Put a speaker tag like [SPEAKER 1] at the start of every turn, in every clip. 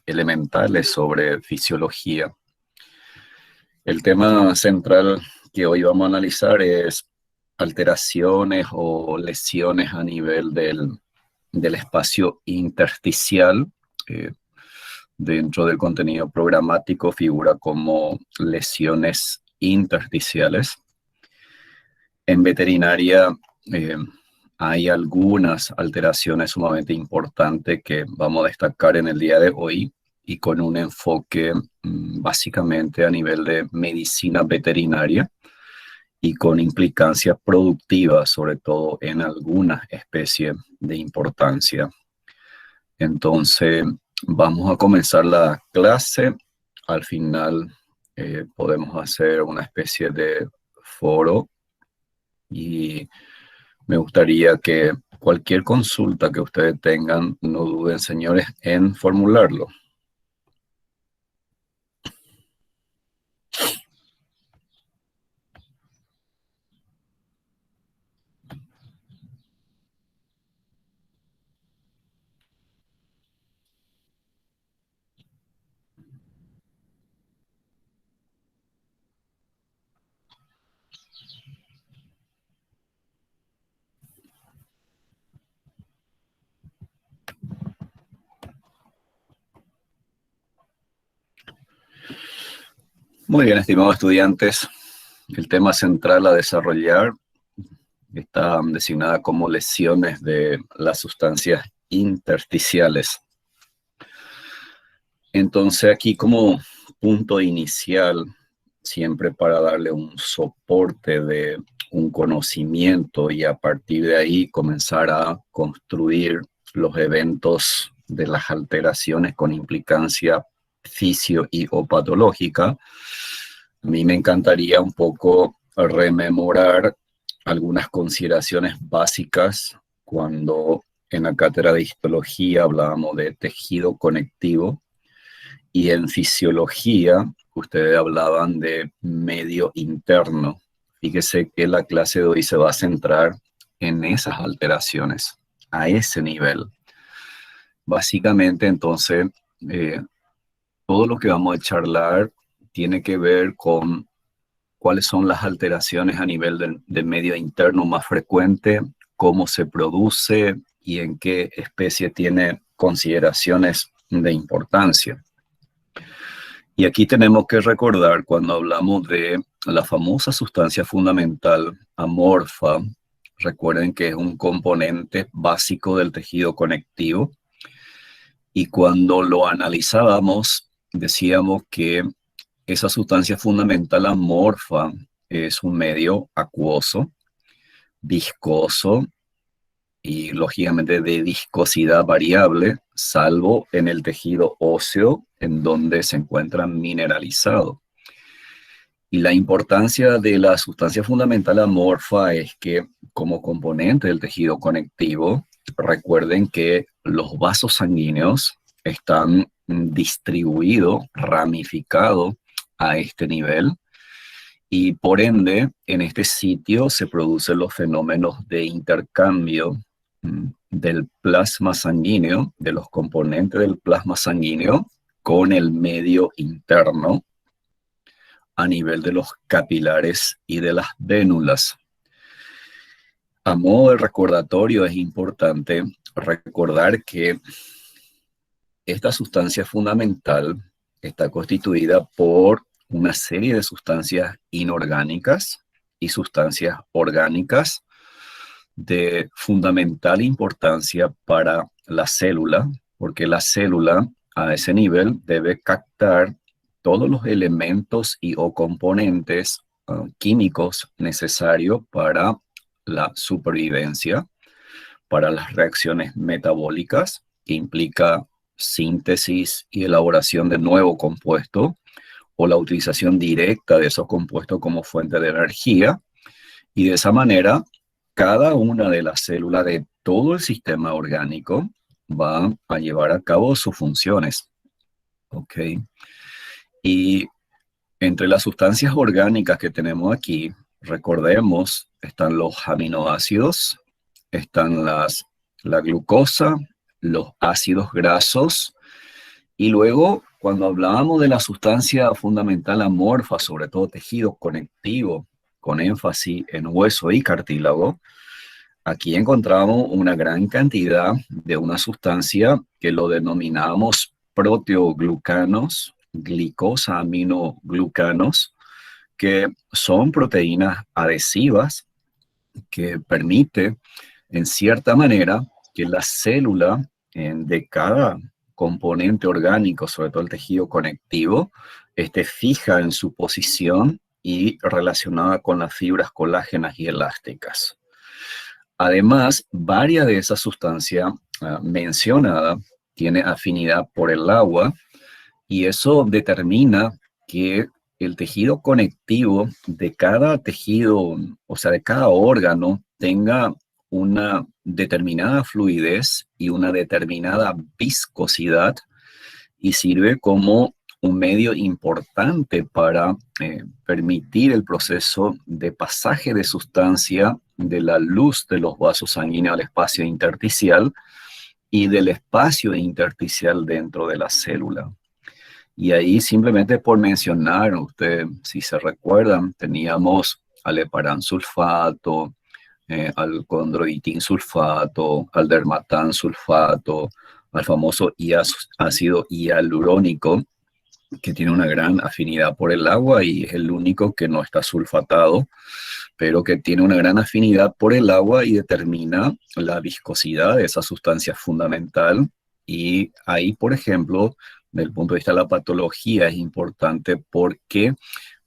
[SPEAKER 1] elementales sobre fisiología. El tema central que hoy vamos a analizar es alteraciones o lesiones a nivel del espacio intersticial. Dentro del contenido programático figura como lesiones intersticiales. En veterinaria hay algunas alteraciones sumamente importantes que vamos a destacar en el día de hoy y con un enfoque básicamente a nivel de medicina veterinaria y con implicancias productivas, sobre todo en algunas especies de importancia. Entonces, vamos a comenzar la clase. Al final podemos hacer una especie de foro y me gustaría que cualquier consulta que ustedes tengan, no duden, señores, en formularlo. Muy bien, estimados estudiantes, el tema central a desarrollar está designada como lesiones de las sustancias intersticiales. Entonces, aquí como punto inicial, siempre para darle un soporte de un conocimiento y a partir de ahí comenzar a construir los eventos de las alteraciones con implicancia fisio y o patológica, a mí me encantaría un poco rememorar algunas consideraciones básicas cuando en la cátedra de histología hablábamos de tejido conectivo y en fisiología ustedes hablaban de medio interno. Fíjese que la clase de hoy se va a centrar en esas alteraciones, a ese nivel. Básicamente, entonces, todo lo que vamos a charlar tiene que ver con cuáles son las alteraciones a nivel de medio interno más frecuente, cómo se produce y en qué especie tiene consideraciones de importancia. Y aquí tenemos que recordar cuando hablamos de la famosa sustancia fundamental amorfa, recuerden que es un componente básico del tejido conectivo y cuando lo analizábamos decíamos que esa sustancia fundamental amorfa es un medio acuoso, viscoso y lógicamente de viscosidad variable, salvo en el tejido óseo en donde se encuentra mineralizado. Y la importancia de la sustancia fundamental amorfa es que como componente del tejido conectivo, recuerden que los vasos sanguíneos están distribuidos, ramificados a este nivel y por ende en este sitio se producen los fenómenos de intercambio del plasma sanguíneo, de los componentes del plasma sanguíneo con el medio interno a nivel de los capilares y de las vénulas. A modo de recordatorio es importante recordar que esta sustancia fundamental está constituida por una serie de sustancias inorgánicas y sustancias orgánicas de fundamental importancia para la célula, porque la célula a ese nivel debe captar todos los elementos y o componentes químicos necesarios para la supervivencia, para las reacciones metabólicas, que implica síntesis y elaboración de nuevo compuesto, o la utilización directa de esos compuestos como fuente de energía, y de esa manera cada una de las células de todo el sistema orgánico va a llevar a cabo sus funciones. ¿Ok? Y entre las sustancias orgánicas que tenemos aquí, recordemos, están los aminoácidos, están la glucosa, los ácidos grasos Y luego, cuando hablábamos de la sustancia fundamental amorfa, sobre todo tejido conectivo, con énfasis en hueso y cartílago, aquí encontramos una gran cantidad de una sustancia que lo denominamos proteoglucanos, glicosaminoglucanos, que son proteínas adhesivas que permite, en cierta manera, que la célula de cada componente orgánico, sobre todo el tejido conectivo, esté fija en su posición y relacionada con las fibras colágenas y elásticas. Además, varias de esas sustancias mencionadas tienen afinidad por el agua y eso determina que el tejido conectivo de cada tejido, o sea, de cada órgano, tenga una determinada fluidez y una determinada viscosidad y sirve como un medio importante para permitir el proceso de pasaje de sustancia de la luz de los vasos sanguíneos al espacio intersticial y del espacio intersticial dentro de la célula. Y ahí simplemente por mencionar, usted, si se recuerdan, teníamos al heparan sulfato, al condroitin sulfato, al dermatan sulfato, al famoso ácido hialurónico, que tiene una gran afinidad por el agua y es el único que no está sulfatado, pero que tiene una gran afinidad por el agua y determina la viscosidad de esa sustancia fundamental. Y ahí, por ejemplo, desde el punto de vista de la patología es importante porque,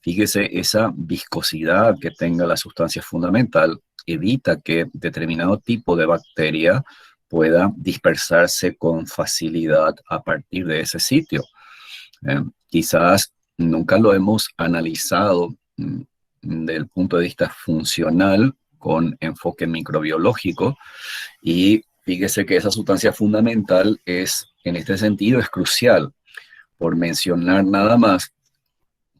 [SPEAKER 1] fíjese, esa viscosidad que tenga la sustancia fundamental evita que determinado tipo de bacteria pueda dispersarse con facilidad a partir de ese sitio. Quizás nunca lo hemos analizado desde el punto de vista funcional con enfoque microbiológico y fíjese que esa sustancia fundamental es, en este sentido, es crucial. Por mencionar nada más,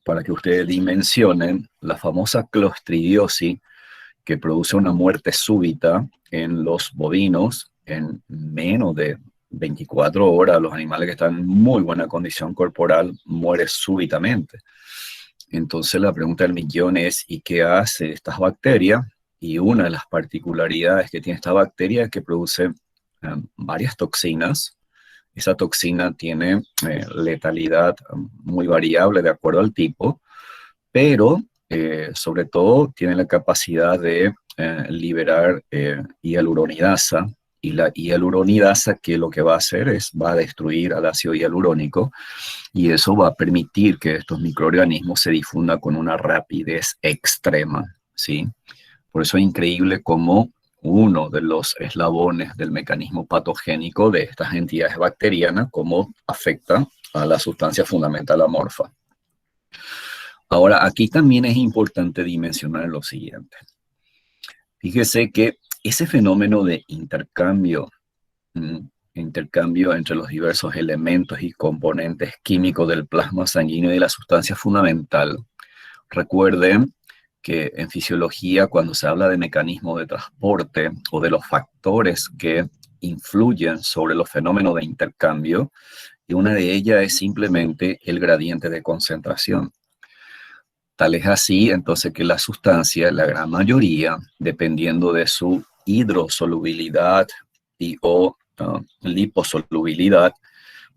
[SPEAKER 1] para que ustedes dimensionen, la famosa clostridiosis que produce una muerte súbita en los bovinos en menos de 24 horas, los animales que están en muy buena condición corporal mueren súbitamente. Entonces la pregunta del millón es, ¿y qué hace estas bacterias? Y una de las particularidades que tiene esta bacteria es que produce varias toxinas. Esa toxina tiene letalidad muy variable de acuerdo al tipo, pero sobre todo tiene la capacidad de liberar hialuronidasa, y la hialuronidasa que lo que va a hacer es va a destruir al ácido hialurónico y eso va a permitir que estos microorganismos se difundan con una rapidez extrema, ¿sí? Por eso es increíble cómo uno de los eslabones del mecanismo patogénico de estas entidades bacterianas, cómo afecta a la sustancia fundamental amorfa. Ahora, aquí también es importante dimensionar lo siguiente. Fíjese que ese fenómeno de intercambio entre los diversos elementos y componentes químicos del plasma sanguíneo y de la sustancia fundamental. Recuerden que en fisiología, cuando se habla de mecanismos de transporte o de los factores que influyen sobre los fenómenos de intercambio, y una de ellas es simplemente el gradiente de concentración. Tal es así, entonces, que la sustancia, la gran mayoría, dependiendo de su hidrosolubilidad y o liposolubilidad,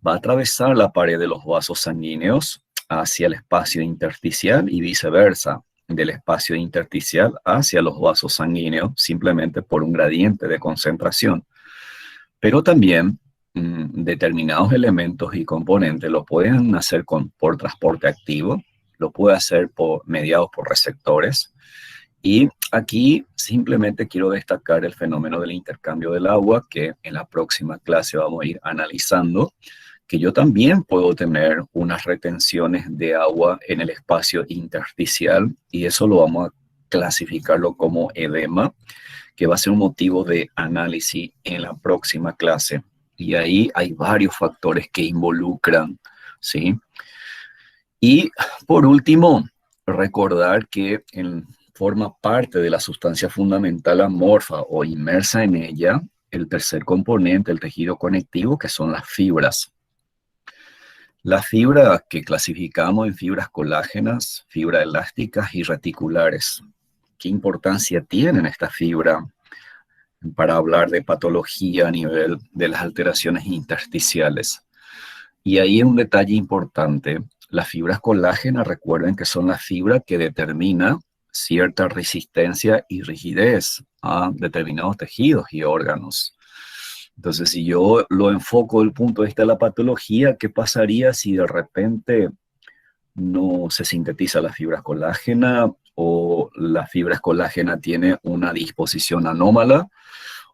[SPEAKER 1] va a atravesar la pared de los vasos sanguíneos hacia el espacio intersticial y viceversa, del espacio intersticial hacia los vasos sanguíneos, simplemente por un gradiente de concentración. Pero también determinados elementos y componentes lo pueden hacer por transporte activo, lo puede hacer mediados por receptores. Y aquí simplemente quiero destacar el fenómeno del intercambio del agua, que en la próxima clase vamos a ir analizando, que yo también puedo tener unas retenciones de agua en el espacio intersticial, y eso lo vamos a clasificarlo como edema, que va a ser un motivo de análisis en la próxima clase. Y ahí hay varios factores que involucran, ¿sí? Y por último, recordar que forma parte de la sustancia fundamental amorfa o inmersa en ella el tercer componente, el tejido conectivo, que son las fibras. Las fibras que clasificamos en fibras colágenas, fibras elásticas y reticulares. ¿Qué importancia tienen estas fibras para hablar de patología a nivel de las alteraciones intersticiales? Y ahí un detalle importante. Las fibras colágenas, recuerden que son las fibras que determinan cierta resistencia y rigidez a determinados tejidos y órganos. Entonces, si yo lo enfoco desde el punto de vista de la patología, ¿qué pasaría si de repente no se sintetiza la fibra colágena o la fibra colágena tiene una disposición anómala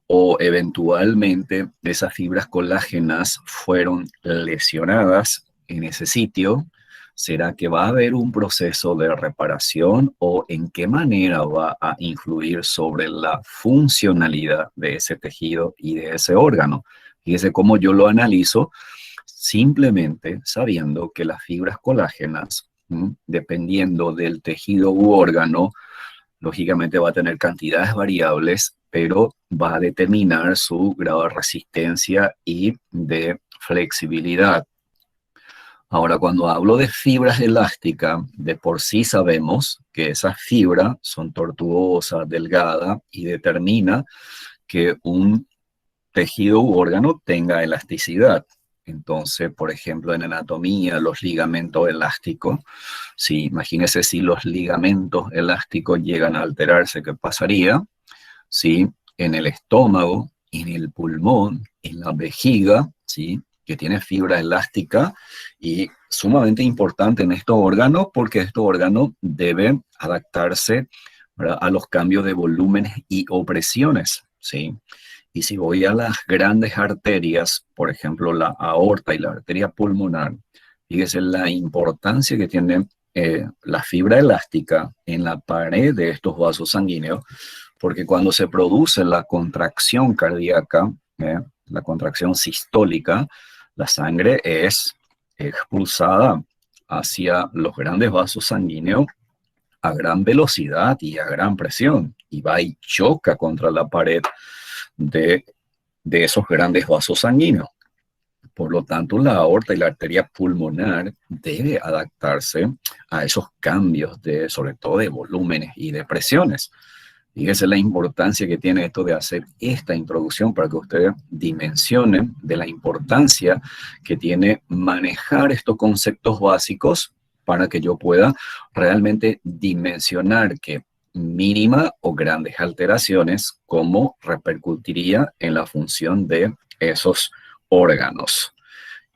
[SPEAKER 1] o eventualmente esas fibras colágenas fueron lesionadas en ese sitio? ¿Será que va a haber un proceso de reparación o en qué manera va a influir sobre la funcionalidad de ese tejido y de ese órgano? Fíjese cómo yo lo analizo simplemente sabiendo que las fibras colágenas, dependiendo del tejido u órgano, lógicamente va a tener cantidades variables, pero va a determinar su grado de resistencia y de flexibilidad. Ahora, cuando hablo de fibras elásticas, de por sí sabemos que esas fibras son tortuosas, delgadas y determina que un tejido u órgano tenga elasticidad. Entonces, por ejemplo, en anatomía, los ligamentos elásticos, si imagínense si los ligamentos elásticos llegan a alterarse, ¿qué pasaría? Si en el estómago, en el pulmón, en la vejiga, ¿sí? Que tiene fibra elástica y sumamente importante en estos órganos porque estos órganos deben adaptarse, ¿verdad?, a los cambios de volúmenes y opresiones, ¿sí? Y si voy a las grandes arterias, por ejemplo, la aorta y la arteria pulmonar, fíjese la importancia que tiene la fibra elástica en la pared de estos vasos sanguíneos, porque cuando se produce la contracción cardíaca, la contracción sistólica, la sangre es expulsada hacia los grandes vasos sanguíneos a gran velocidad y a gran presión, y va y choca contra la pared de, de esos grandes vasos sanguíneos. Por lo tanto, la aorta y la arteria pulmonar debe adaptarse a esos cambios de, sobre todo de volúmenes y de presiones. Fíjese la importancia que tiene esto de hacer esta introducción para que ustedes dimensionen de la importancia que tiene manejar estos conceptos básicos para que yo pueda realmente dimensionar que mínima o grandes alteraciones, cómo repercutiría en la función de esos órganos.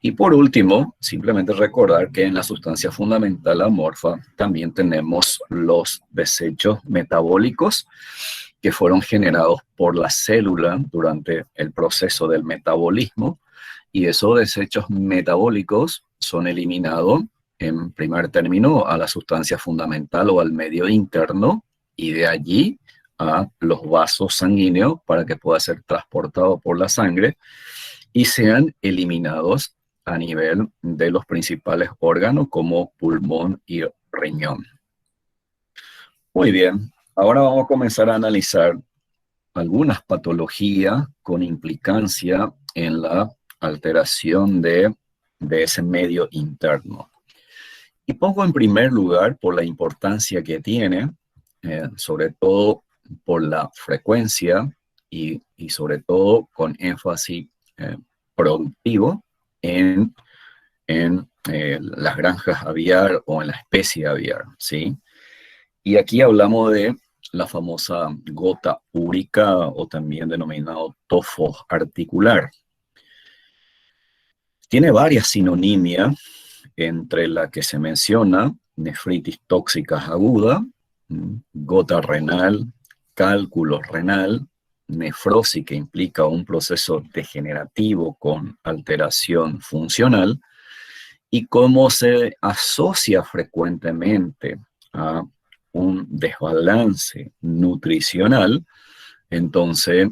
[SPEAKER 1] Y por último, simplemente recordar que en la sustancia fundamental amorfa también tenemos los desechos metabólicos que fueron generados por la célula durante el proceso del metabolismo, y esos desechos metabólicos son eliminados en primer término a la sustancia fundamental o al medio interno, y de allí a los vasos sanguíneos para que pueda ser transportado por la sangre y sean eliminados a nivel de los principales órganos como pulmón y riñón. Muy bien, ahora vamos a comenzar a analizar algunas patologías con implicancia en la alteración de ese medio interno. Y pongo en primer lugar por la importancia que tiene, sobre todo por la frecuencia y sobre todo con énfasis productivo en las granjas aviar o en la especie aviar, ¿sí? Y aquí hablamos de la famosa gota úrica o también denominado tofo articular. Tiene varias sinonimias, entre la que se menciona nefritis tóxica aguda, gota renal, cálculo renal, nefrosis que implica un proceso degenerativo con alteración funcional, y cómo se asocia frecuentemente a un desbalance nutricional. Entonces,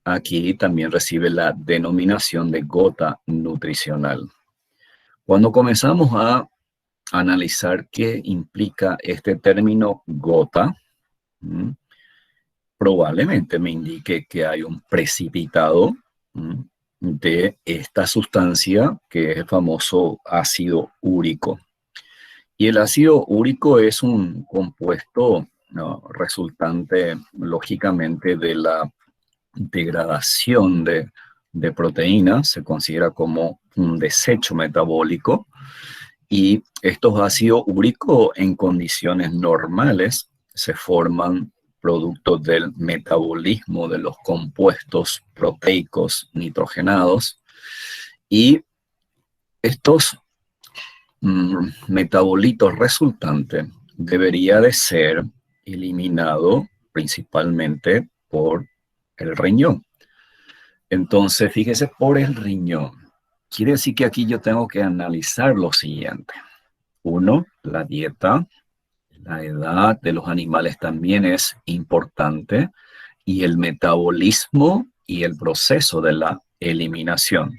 [SPEAKER 1] aquí también recibe la denominación de gota nutricional. Cuando comenzamos a analizar qué implica este término gota, probablemente me indique que hay un precipitado de esta sustancia que es el famoso ácido úrico. Y el ácido úrico es un compuesto, ¿no?, resultante lógicamente de la degradación de proteínas, se considera como un desecho metabólico. Y estos ácidos úricos en condiciones normales se forman producto del metabolismo de los compuestos proteicos nitrogenados, y estos metabolitos resultantes debería de ser eliminado principalmente por el riñón. Entonces, fíjese, por el riñón. Quiere decir que aquí yo tengo que analizar lo siguiente. Uno, la dieta, la edad de los animales también es importante, y el metabolismo y el proceso de la eliminación.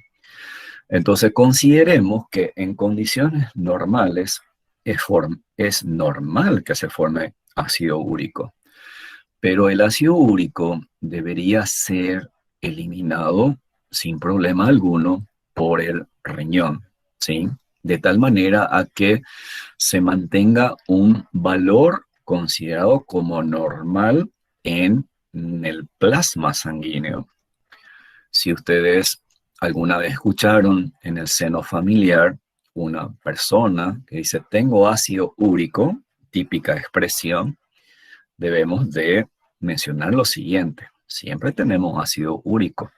[SPEAKER 1] Entonces, consideremos que en condiciones normales es normal que se forme ácido úrico, pero el ácido úrico debería ser eliminado sin problema alguno por el riñón, ¿sí? De tal manera a que se mantenga un valor considerado como normal en el plasma sanguíneo. Si ustedes alguna vez escucharon en el seno familiar una persona que dice tengo ácido úrico, típica expresión, debemos de mencionar lo siguiente: siempre tenemos ácido úrico,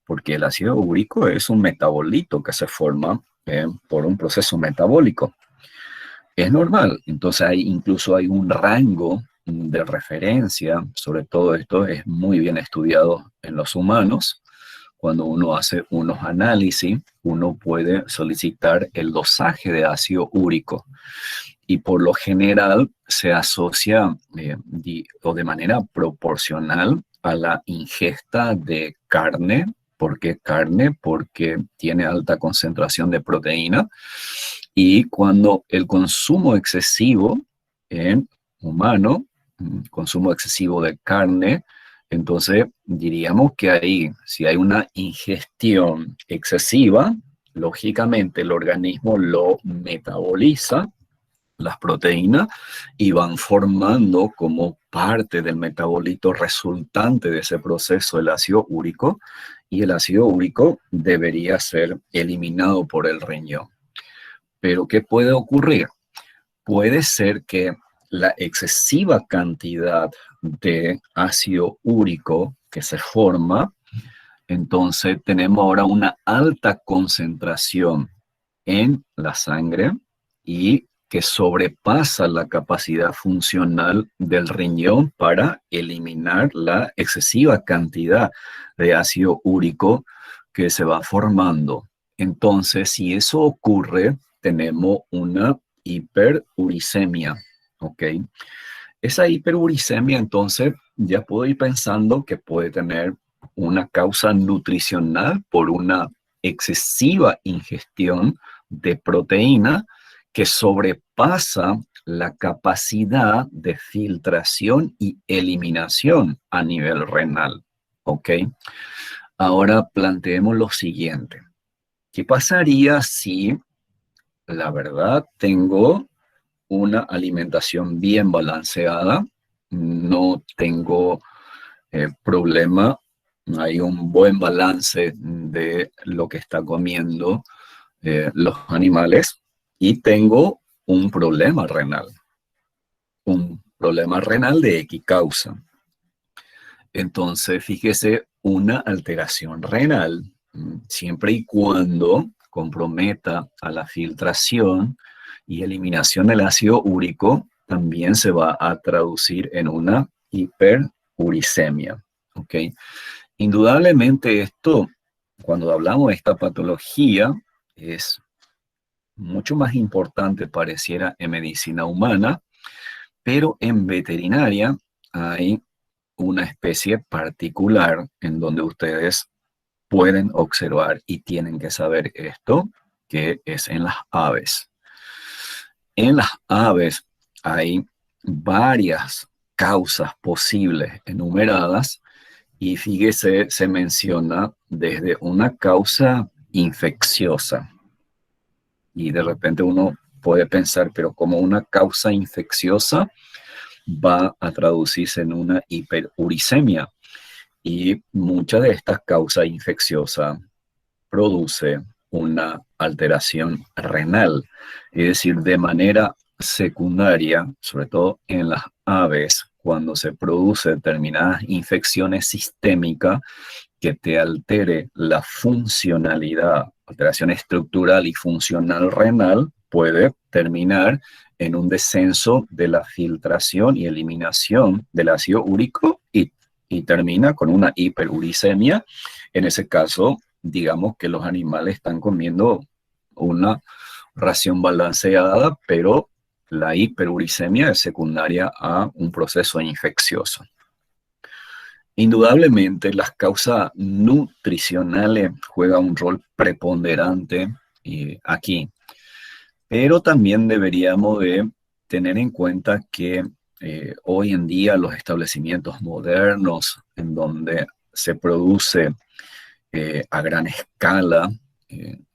[SPEAKER 1] porque el ácido úrico es un metabolito que se forma por un proceso metabólico. Es normal. Entonces incluso hay un rango de referencia. Sobre todo esto es muy bien estudiado en los humanos. Cuando uno hace unos análisis, uno puede solicitar el dosaje de ácido úrico, y por lo general se asocia o de manera proporcional a la ingesta de carne. ¿Por qué carne? Porque tiene alta concentración de proteína, y cuando el consumo excesivo en humano, consumo excesivo de carne, entonces diríamos que ahí, si hay una ingestión excesiva, lógicamente el organismo lo metaboliza, las proteínas, y van formando como parte del metabolito resultante de ese proceso el ácido úrico, y el ácido úrico debería ser eliminado por el riñón. Pero ¿qué puede ocurrir? Puede ser que la excesiva cantidad de ácido úrico que se forma, entonces tenemos ahora una alta concentración en la sangre, y que sobrepasa la capacidad funcional del riñón para eliminar la excesiva cantidad de ácido úrico que se va formando. Entonces, si eso ocurre, tenemos una hiperuricemia, ¿ok? Esa hiperuricemia, entonces, ya puedo ir pensando que puede tener una causa nutricional por una excesiva ingestión de proteína que sobrepasa la capacidad de filtración y eliminación a nivel renal, ¿ok? Ahora planteemos lo siguiente. ¿Qué pasaría si, la verdad, tengo una alimentación bien balanceada, no tengo problema, hay un buen balance de lo que está comiendo los animales, y tengo un problema renal? Un problema renal de X causa. Entonces, fíjese, una alteración renal, siempre y cuando comprometa a la filtración y eliminación del ácido úrico, también se va a traducir en una hiperuricemia, ¿ok? Indudablemente esto, cuando hablamos de esta patología, es mucho más importante, pareciera, en medicina humana, pero en veterinaria hay una especie particular en donde ustedes pueden observar y tienen que saber esto, que es en las aves. En las aves hay varias causas posibles enumeradas Y fíjese, se menciona desde una causa infecciosa. Y de repente uno puede pensar, pero como una causa infecciosa va a traducirse en una hiperuricemia. Y muchas de estas causas infecciosas produce una alteración renal, es decir, de manera secundaria, sobre todo en las aves, cuando se produce determinadas infecciones sistémicas que te altere la funcionalidad, alteración estructural y funcional renal, puede terminar en un descenso de la filtración y eliminación del ácido úrico y termina con una hiperuricemia. En ese caso, digamos que los animales están comiendo una ración balanceada, pero la hiperuricemia es secundaria a un proceso infeccioso. Indudablemente, las causas nutricionales juegan un rol preponderante aquí, pero también deberíamos de tener en cuenta que hoy en día los establecimientos modernos, en donde se produce a gran escala,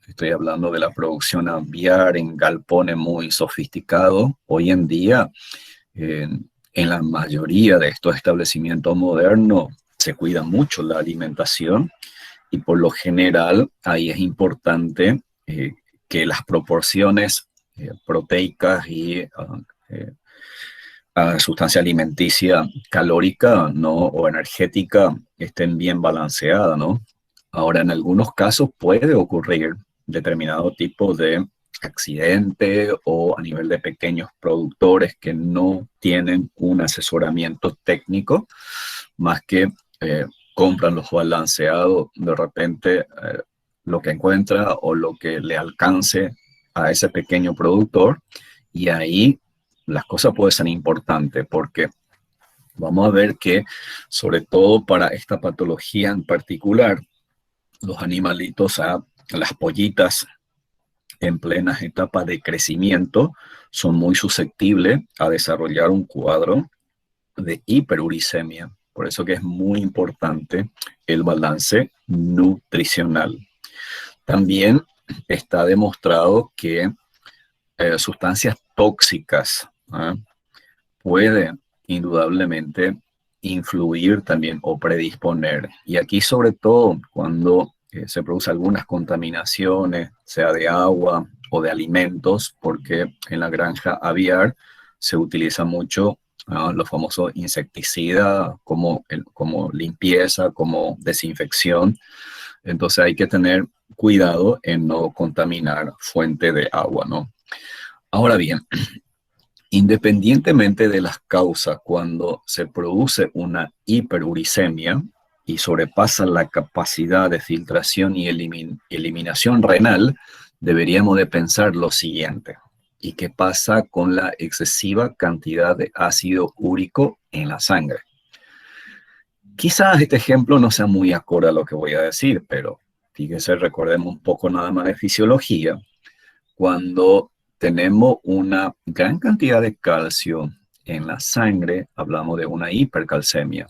[SPEAKER 1] estoy hablando de la producción aviar en galpones muy sofisticados, hoy en día eh, en la mayoría de estos establecimientos modernos se cuida mucho la alimentación y por lo general ahí es importante que las proporciones proteicas y sustancia alimenticia calórica, ¿no? O energética estén bien balanceadas, ¿no? Ahora, en algunos casos puede ocurrir determinado tipo de accidente o a nivel de pequeños productores que no tienen un asesoramiento técnico, más que compran los balanceados, de repente lo que encuentra o lo que le alcance a ese pequeño productor, y ahí las cosas pueden ser importantes porque vamos a ver que sobre todo para esta patología en particular, los animalitos, las pollitas en plenas etapas de crecimiento son muy susceptibles a desarrollar un cuadro de hiperuricemia. Por eso que es muy importante el balance nutricional. También está demostrado que sustancias tóxicas pueden indudablemente influir también o predisponer. Y aquí sobre todo cuando se producen algunas contaminaciones, sea de agua o de alimentos, porque en la granja aviar se utiliza mucho los famosos insecticidas como limpieza, como desinfección. Entonces hay que tener cuidado en no contaminar fuente de agua, ¿no? Ahora bien, independientemente de las causas, cuando se produce una hiperuricemia y sobrepasa la capacidad de filtración y eliminación renal, deberíamos de pensar lo siguiente. ¿Y qué pasa con la excesiva cantidad de ácido úrico en la sangre? Quizás este ejemplo no sea muy acorde a lo que voy a decir, pero fíjese, recordemos un poco nada más de fisiología. Cuando tenemos una gran cantidad de calcio en la sangre, hablamos de una hipercalcemia.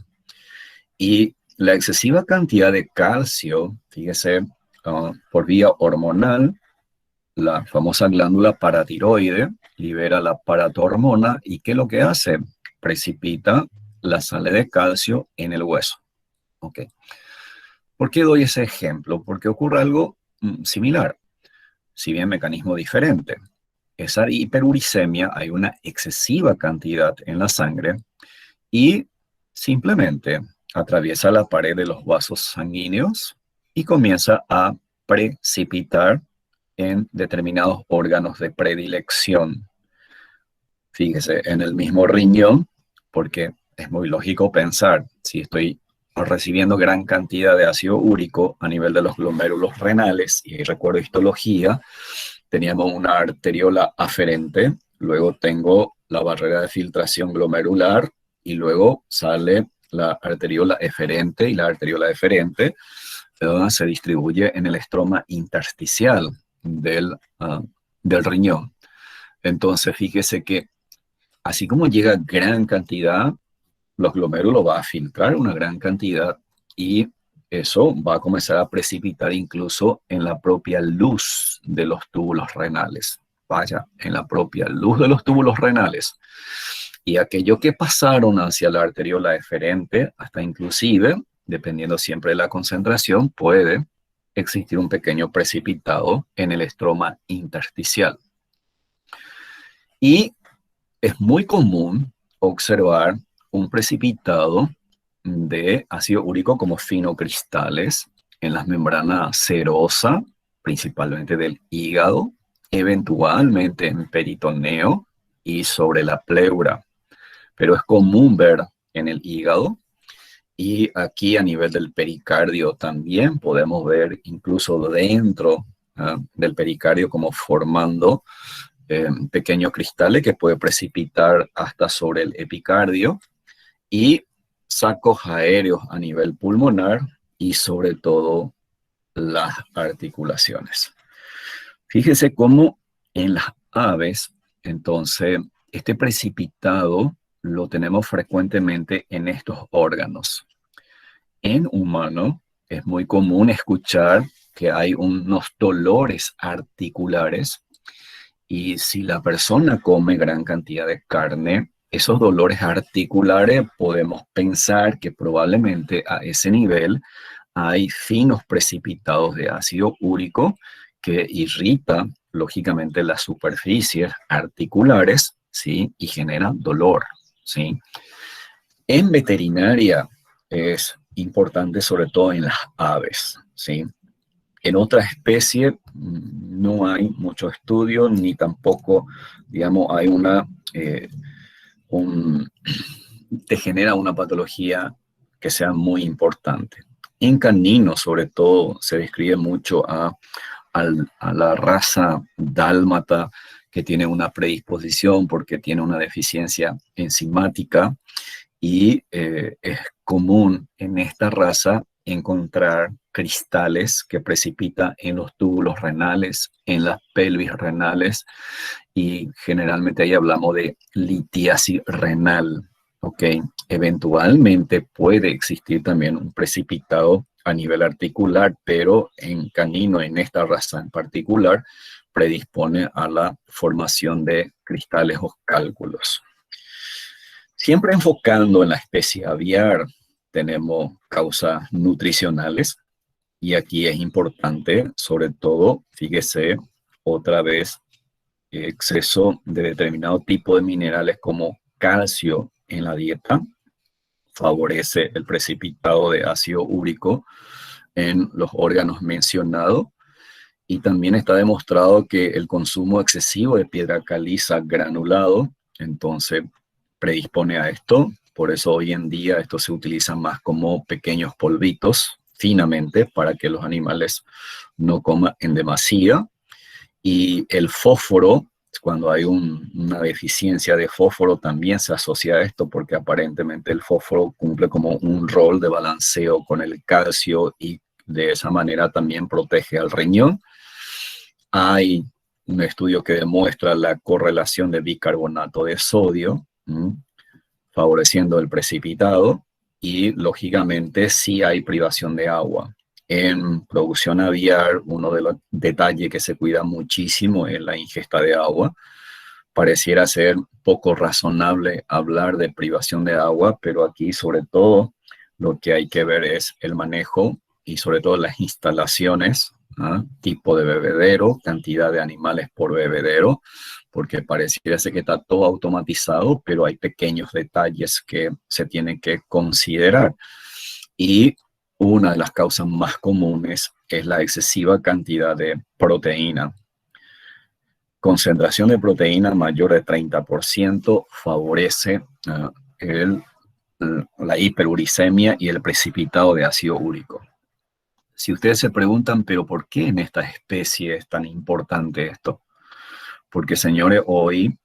[SPEAKER 1] Y la excesiva cantidad de calcio, fíjese, por vía hormonal, la famosa glándula paratiroide libera la paratormona y ¿qué es lo que hace? Precipita la sal de calcio en el hueso. ¿Okay? ¿Por qué doy ese ejemplo? Porque ocurre algo similar, si bien mecanismo diferente. Esa hiperuricemia, hay una excesiva cantidad en la sangre y simplemente atraviesa la pared de los vasos sanguíneos y comienza a precipitar en determinados órganos de predilección. Fíjese, en el mismo riñón, porque es muy lógico pensar, si estoy recibiendo gran cantidad de ácido úrico a nivel de los glomérulos renales, y recuerdo histología, teníamos una arteriola aferente, luego tengo la barrera de filtración glomerular y luego sale la arteriola eferente y la arteriola deferente se distribuye en el estroma intersticial del riñón. Entonces, fíjese que así como llega gran cantidad, los glomérulos va a filtrar una gran cantidad y eso va a comenzar a precipitar incluso en la propia luz de los túbulos renales. Vaya, en la propia luz de los túbulos renales. Y aquello que pasaron hacia la arteriola eferente, hasta inclusive, dependiendo siempre de la concentración, puede existir un pequeño precipitado en el estroma intersticial. Y es muy común observar un precipitado de ácido úrico como finocristales en las membranas serosa, principalmente del hígado, eventualmente en peritoneo y sobre la pleura. Pero es común ver en el hígado y aquí a nivel del pericardio también podemos ver incluso dentro del pericardio como formando pequeños cristales que puede precipitar hasta sobre el epicardio y sacos aéreos a nivel pulmonar y sobre todo las articulaciones. Fíjese cómo en las aves, entonces, este precipitado lo tenemos frecuentemente en estos órganos. En humano es muy común escuchar que hay unos dolores articulares y si la persona come gran cantidad de carne, esos dolores articulares podemos pensar que probablemente a ese nivel hay finos precipitados de ácido úrico que irritan lógicamente las superficies articulares, ¿sí? Y generan dolor, ¿sí? En veterinaria es importante sobre todo en las aves, ¿sí? En otras especies no hay mucho estudio ni tampoco, digamos, hay un, te genera una patología que sea muy importante. En caninos, sobre todo, se describe mucho a la raza dálmata que tiene una predisposición porque tiene una deficiencia enzimática y es común en esta raza encontrar cristales que precipitan en los túbulos renales, en las pelvis renales y generalmente ahí hablamos de litiasis renal, ¿ok? Eventualmente puede existir también un precipitado a nivel articular, pero en canino, en esta raza en particular, predispone a la formación de cristales o cálculos. Siempre enfocando en la especie aviar, tenemos causas nutricionales y aquí es importante, sobre todo, fíjese otra vez, exceso de determinado tipo de minerales como calcio en la dieta favorece el precipitado de ácido úrico en los órganos mencionados y también está demostrado que el consumo excesivo de piedra caliza granulado, entonces predispone a esto. Por eso hoy en día esto se utiliza más como pequeños polvitos finamente para que los animales no coman en demasía. Y el fósforo, cuando hay una deficiencia de fósforo, también se asocia a esto porque aparentemente el fósforo cumple como un rol de balanceo con el calcio y de esa manera también protege al riñón. Hay un estudio que demuestra la correlación de bicarbonato de sodio, favoreciendo el precipitado y lógicamente sí hay privación de agua. En producción aviar, uno de los detalles que se cuida muchísimo es la ingesta de agua. Pareciera ser poco razonable hablar de privación de agua, pero aquí sobre todo lo que hay que ver es el manejo y sobre todo las instalaciones, tipo de bebedero, cantidad de animales por bebedero, porque pareciera ser que está todo automatizado, pero hay pequeños detalles que se tienen que considerar. Y una de las causas más comunes es la excesiva cantidad de proteína. Concentración de proteína mayor de 30% favorece la hiperuricemia y el precipitado de ácido úrico. Si ustedes se preguntan, pero ¿por qué en esta especie es tan importante esto? Porque, señores, hoy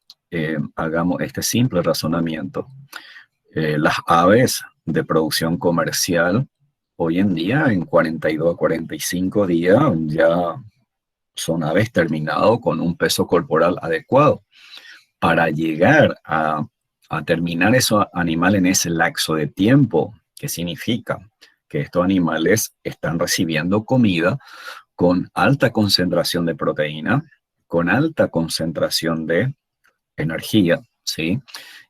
[SPEAKER 1] hagamos este simple razonamiento. Las aves de producción comercial, hoy en día, en 42 a 45 días, ya son aves terminadas con un peso corporal adecuado. Para llegar a terminar esos animales en ese lapso de tiempo, ¿qué significa? que estos animales están recibiendo comida con alta concentración de proteína, con alta concentración de energía, ¿sí?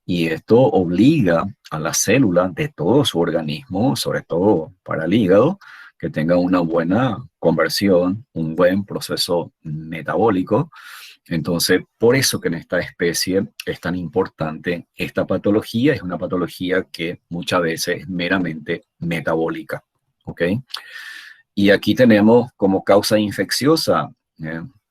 [SPEAKER 1] Y esto obliga a la célula de todo su organismo, sobre todo para el hígado, que tenga una buena conversión, un buen proceso metabólico. Entonces, por eso que en esta especie es tan importante esta patología, es una patología que muchas veces es meramente metabólica, ¿ok? Y aquí tenemos como causa infecciosa,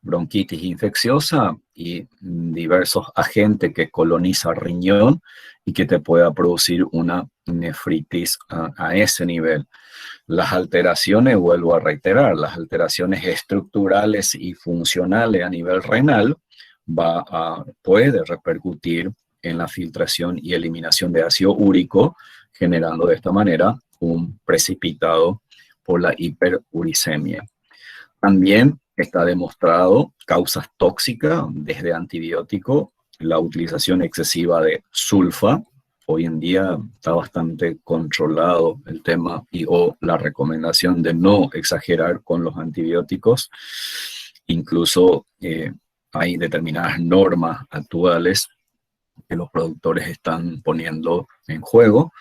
[SPEAKER 1] bronquitis infecciosa y diversos agentes que colonizan el riñón y que te pueda producir una nefritis a ese nivel. Las alteraciones, vuelvo a reiterar, las alteraciones estructurales y funcionales a nivel renal puede repercutir en la filtración y eliminación de ácido úrico, generando de esta manera un precipitado por la hiperuricemia. También está demostrado causas tóxicas desde antibiótico, la utilización excesiva de sulfa. Hoy en día está bastante controlado el tema o la recomendación de no exagerar con los antibióticos. Incluso hay determinadas normas actuales que los productores están poniendo en juego,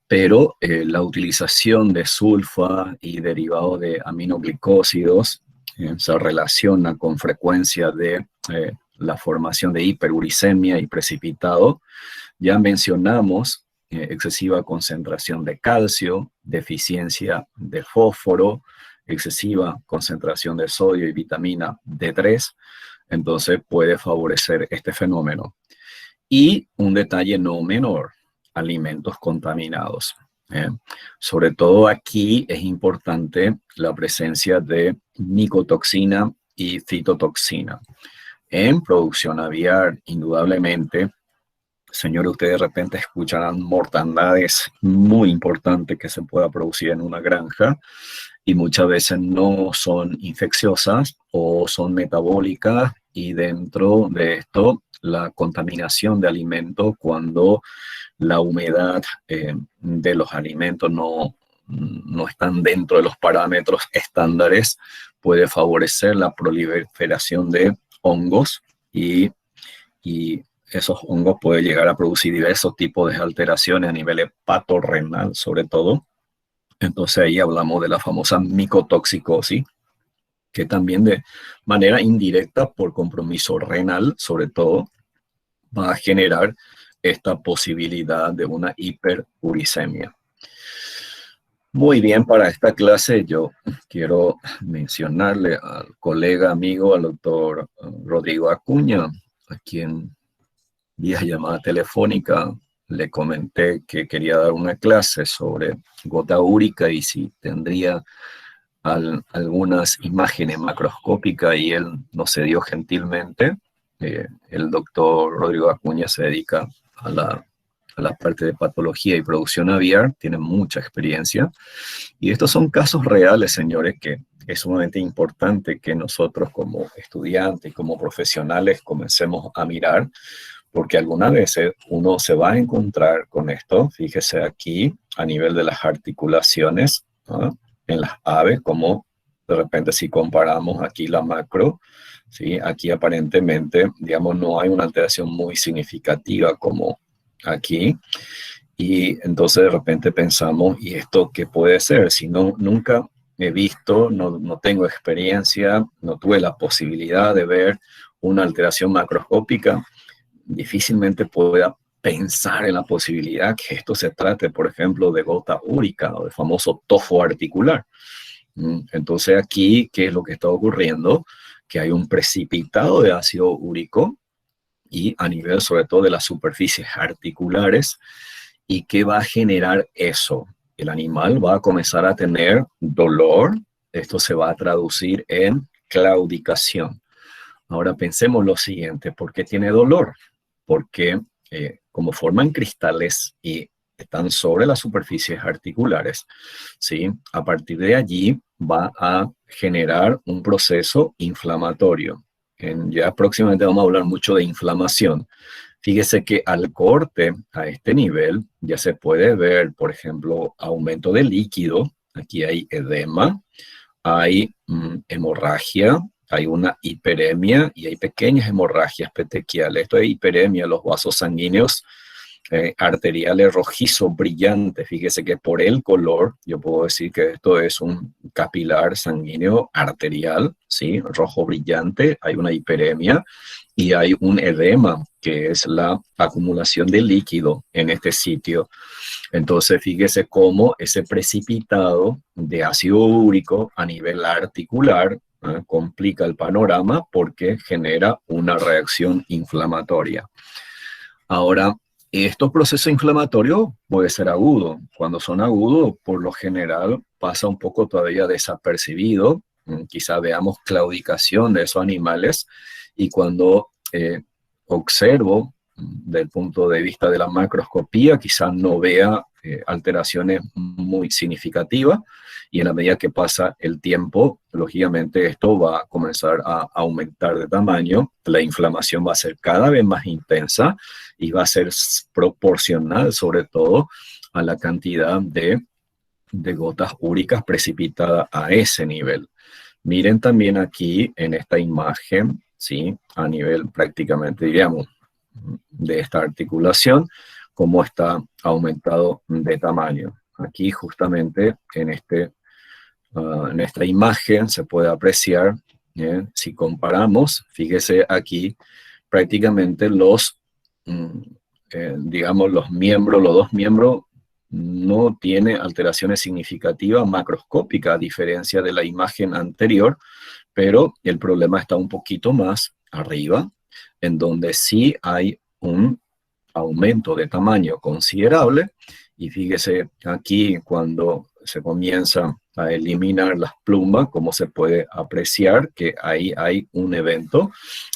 [SPEAKER 1] pero la utilización de sulfa y derivados de aminoglicósidos se relaciona con frecuencia de la formación de hiperuricemia y precipitado. Ya mencionamos excesiva concentración de calcio, deficiencia de fósforo, excesiva concentración de sodio y vitamina D3, entonces puede favorecer este fenómeno. Y un detalle no menor, alimentos contaminados. Sobre todo aquí es importante la presencia de micotoxina y fitotoxina. En producción aviar, indudablemente, señores, ustedes de repente escucharán mortandades muy importantes que se pueda producir en una granja y muchas veces no son infecciosas o son metabólicas, y dentro de esto la contaminación de alimentos cuando la humedad de los alimentos no están dentro de los parámetros estándares puede favorecer la proliferación de hongos y esos hongos pueden llegar a producir diversos tipos de alteraciones a nivel hepatorrenal, sobre todo. Entonces ahí hablamos de la famosa micotoxicosis, que también de manera indirecta por compromiso renal, sobre todo, va a generar esta posibilidad de una hiperuricemia. Muy bien, para esta clase yo quiero mencionarle al colega amigo, al doctor Rodrigo Acuña, a quien vía llamada telefónica le comenté que quería dar una clase sobre gota úrica y si tendría algunas imágenes macroscópicas, y él nos cedió gentilmente. El doctor Rodrigo Acuña se dedica a la parte de patología y producción aviar, tiene mucha experiencia. Y estos son casos reales, señores, que es sumamente importante que nosotros como estudiantes y como profesionales comencemos a mirar, porque algunas veces uno se va a encontrar con esto. Fíjese aquí a nivel de las articulaciones, ¿no? En las aves, como de repente si comparamos aquí la macro, ¿sí? Aquí aparentemente, digamos, no hay una alteración muy significativa como aquí. Y entonces de repente pensamos, ¿y esto qué puede ser? Si no, nunca he visto, no tengo experiencia, no tuve la posibilidad de ver una alteración macroscópica, difícilmente pueda pensar en la posibilidad que esto se trate, por ejemplo, de gota úrica o de famoso tofo articular. Entonces aquí, ¿qué es lo que está ocurriendo? Que hay un precipitado de ácido úrico y a nivel sobre todo de las superficies articulares. ¿Y qué va a generar eso? El animal va a comenzar a tener dolor. Esto se va a traducir en claudicación. Ahora pensemos lo siguiente, ¿por qué tiene dolor? Porque como forman cristales y están sobre las superficies articulares, ¿sí? A partir de allí va a generar un proceso inflamatorio. Ya próximamente vamos a hablar mucho de inflamación. Fíjese que al corte a este nivel ya se puede ver, por ejemplo, aumento de líquido, aquí hay edema, hay hemorragia, hay una hiperemia y hay pequeñas hemorragias petequiales. Esto es hiperemia, los vasos sanguíneos arteriales rojizos brillantes. Fíjese que por el color yo puedo decir que esto es un capilar sanguíneo arterial, ¿sí? Rojo brillante, hay una hiperemia y hay un edema, que es la acumulación de líquido en este sitio. Entonces, fíjese cómo ese precipitado de ácido úrico a nivel articular complica el panorama porque genera una reacción inflamatoria. Ahora, estos procesos inflamatorios pueden ser agudos. Cuando son agudos, por lo general pasa un poco todavía desapercibido. Quizá veamos claudicación de esos animales y cuando observo del punto de vista de la macroscopía, quizás no vea alteraciones muy significativas y en la medida que pasa el tiempo, lógicamente esto va a comenzar a aumentar de tamaño, la inflamación va a ser cada vez más intensa y va a ser proporcional sobre todo a la cantidad de gotas úricas precipitadas a ese nivel. Miren también aquí en esta imagen, ¿sí? A nivel prácticamente, diríamos, de esta articulación, cómo está aumentado de tamaño. Aquí justamente en esta imagen se puede apreciar, si comparamos, fíjese aquí, prácticamente digamos, los dos miembros no tiene alteraciones significativas macroscópicas a diferencia de la imagen anterior, pero el problema está un poquito más arriba, en donde sí hay un aumento de tamaño considerable. Y fíjese aquí cuando se comienza a eliminar las plumas, como se puede apreciar que ahí hay un evento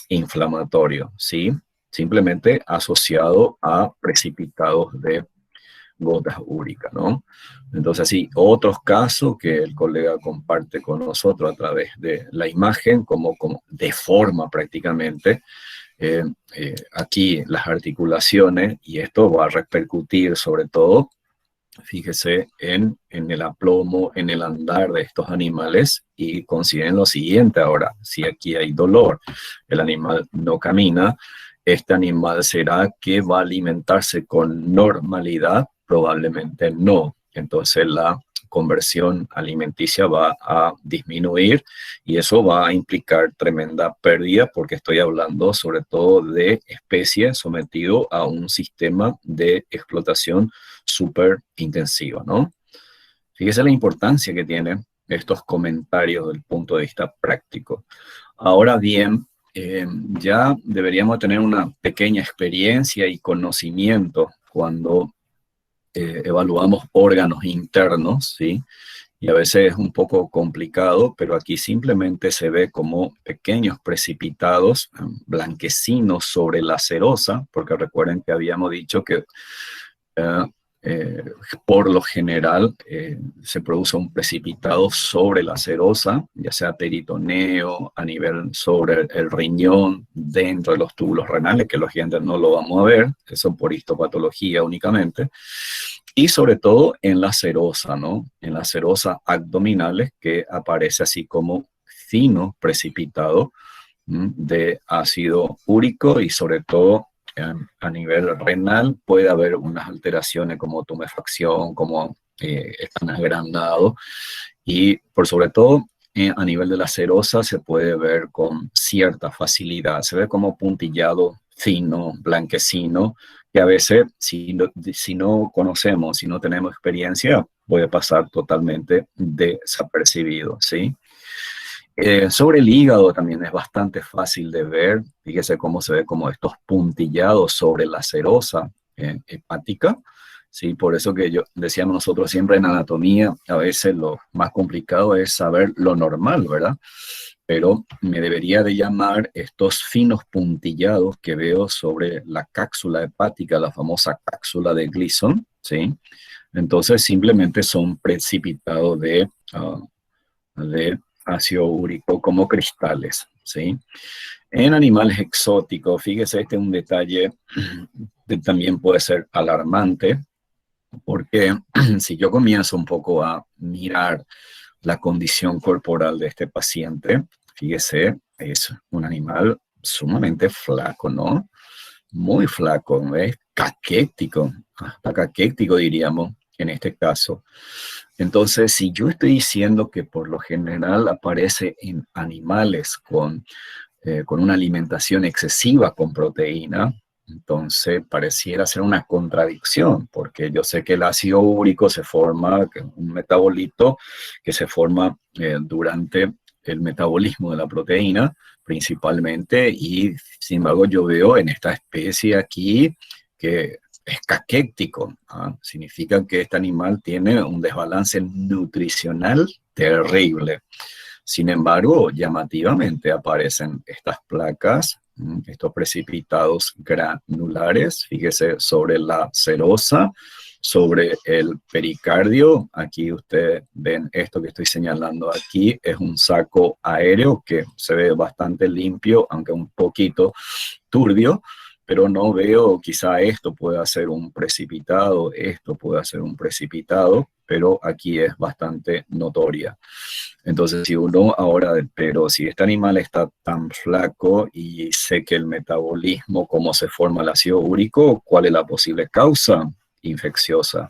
[SPEAKER 1] inflamatorio, ¿sí? Simplemente asociado a precipitados de gotas úricas, ¿no? Entonces, sí, otros casos que el colega comparte con nosotros a través de la imagen, como deforma prácticamente aquí las articulaciones, y esto va a repercutir sobre todo, fíjese, en el aplomo, en el andar de estos animales, y consideren lo siguiente ahora, si aquí hay dolor, el animal no camina, este animal será que va a alimentarse con normalidad, probablemente no. Entonces la conversión alimenticia va a disminuir y eso va a implicar tremenda pérdida porque estoy hablando sobre todo de especies sometidas a un sistema de explotación súper intensiva, ¿no? Fíjese la importancia que tienen estos comentarios desde el punto de vista práctico. Ahora bien, ya deberíamos tener una pequeña experiencia y conocimiento cuando evaluamos órganos internos, ¿sí? Y a veces es un poco complicado, pero aquí simplemente se ve como pequeños precipitados blanquecinos sobre la serosa, porque recuerden que habíamos dicho que uh, por lo general se produce un precipitado sobre la serosa, ya sea peritoneo, a nivel sobre el riñón, dentro de los túbulos renales, que los dientes no lo vamos a ver, que son por histopatología únicamente, y sobre todo en la serosa, ¿no? En las serosas abdominales, que aparece así como fino precipitado de ácido úrico y sobre todo a nivel renal puede haber unas alteraciones como tumefacción, como están agrandados y por sobre todo a nivel de la serosa se puede ver con cierta facilidad, se ve como puntillado fino, blanquecino, que a veces si no conocemos, si no tenemos experiencia, puede pasar totalmente desapercibido, ¿sí? Sobre el hígado también es bastante fácil de ver. Fíjese cómo se ve como estos puntillados sobre la serosa hepática. Sí, por eso que decíamos nosotros siempre en anatomía, a veces lo más complicado es saber lo normal, ¿verdad? Pero me debería de llamar estos finos puntillados que veo sobre la cápsula hepática, la famosa cápsula de Gleason, ¿sí? Entonces simplemente son precipitados de ácido úrico como cristales, ¿sí? En animales exóticos, fíjese, este es un detalle que también puede ser alarmante. Porque si yo comienzo un poco a mirar la condición corporal de este paciente, fíjese, es un animal sumamente flaco, ¿no? Muy flaco, es caquético, hasta caquético diríamos en este caso. Entonces, si yo estoy diciendo que por lo general aparece en animales con una alimentación excesiva con proteína, entonces pareciera ser una contradicción, porque yo sé que el ácido úrico se forma, que es un metabolito que se forma durante el metabolismo de la proteína principalmente, y sin embargo yo veo en esta especie aquí que es caquético, ¿ah? Significa que este animal tiene un desbalance nutricional terrible. Sin embargo, llamativamente aparecen estas placas, estos precipitados granulares, fíjese, sobre la serosa, sobre el pericardio. Aquí ustedes ven esto que estoy señalando aquí, es un saco aéreo que se ve bastante limpio, aunque un poquito turbio, pero no veo, quizá esto pueda ser un precipitado, esto pueda ser un precipitado, pero aquí es bastante notoria. Entonces, si uno ahora, pero si este animal está tan flaco y sé que el metabolismo, cómo se forma el ácido úrico, ¿cuál es la posible causa infecciosa?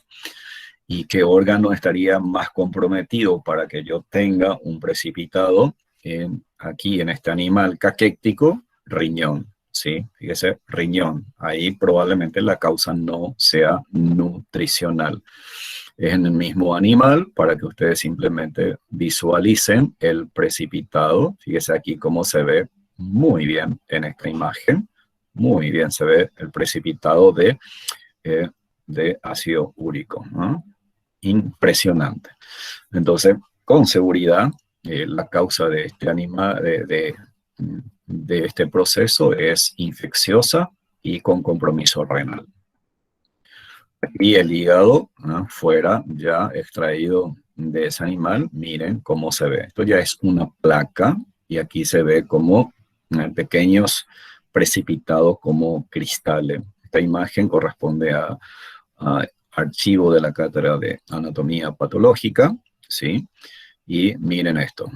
[SPEAKER 1] ¿Y qué órgano estaría más comprometido para que yo tenga un precipitado aquí en este animal caquético? Riñón, ¿sí? Fíjese, riñón. Ahí probablemente la causa no sea nutricional. Es en el mismo animal para que ustedes simplemente visualicen el precipitado. Fíjese aquí cómo se ve muy bien en esta imagen. Muy bien se ve el precipitado de ácido úrico, ¿no? Impresionante. Entonces, con seguridad, la causa de este animal, de este proceso es infecciosa y con compromiso renal. Y el hígado, ¿no?, fuera ya extraído de ese animal, miren cómo se ve. Esto ya es una placa y aquí se ve como pequeños precipitados como cristales. Esta imagen corresponde a archivo de la cátedra de anatomía patológica, ¿sí? Y miren esto.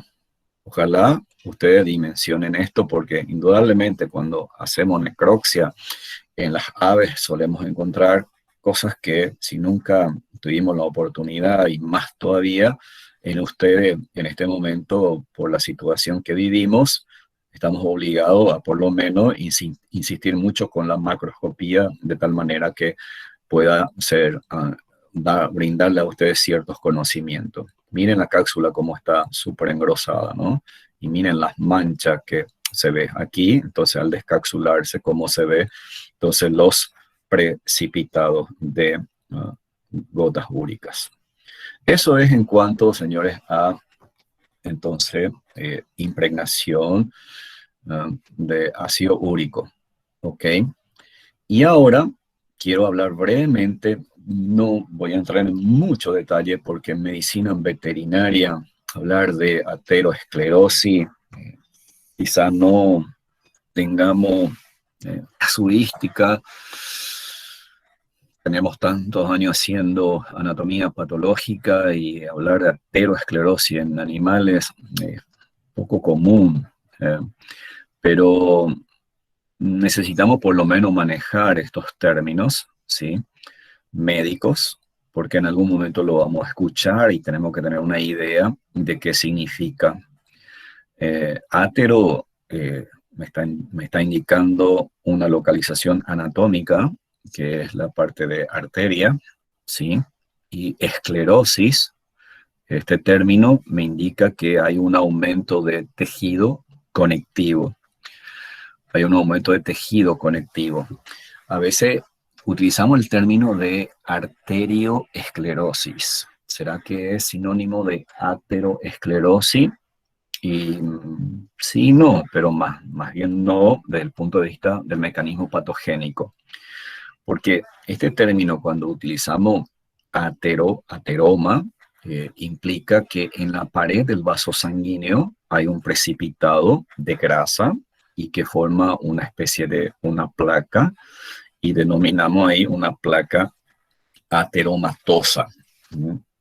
[SPEAKER 1] Ojalá ustedes dimensionen esto porque indudablemente cuando hacemos necropsia en las aves solemos encontrar cosas que si nunca tuvimos la oportunidad y más todavía en ustedes en este momento por la situación que vivimos, estamos obligados a por lo menos insistir mucho con la macroscopía de tal manera que pueda ser, brindarle a ustedes ciertos conocimientos. Miren la cápsula cómo está súper engrosada, ¿no? Y miren las manchas que se ve aquí, entonces al descapsularse cómo se ve, entonces los precipitados de gotas úricas. Eso es en cuanto, señores, a entonces impregnación de ácido úrico, ¿ok? Y ahora quiero hablar brevemente, no voy a entrar en mucho detalle porque en medicina veterinaria hablar de aterosclerosis quizá no tengamos casuística. Tenemos tantos años haciendo anatomía patológica y hablar de aterosclerosis en animales es poco común, pero necesitamos por lo menos manejar estos términos, ¿sí?, médicos, porque en algún momento lo vamos a escuchar y tenemos que tener una idea de qué significa. Atero me está indicando una localización anatómica, que es la parte de arteria, ¿sí? Y esclerosis, este término me indica que hay un aumento de tejido conectivo. Hay un aumento de tejido conectivo. A veces utilizamos el término de arterioesclerosis. ¿Será que es sinónimo de ateroesclerosis? Y sí, no, pero más bien no desde el punto de vista del mecanismo patogénico. Porque este término, cuando utilizamos ateroma, implica que en la pared del vaso sanguíneo hay un precipitado de grasa y que forma una especie de una placa y denominamos ahí una placa ateromatosa.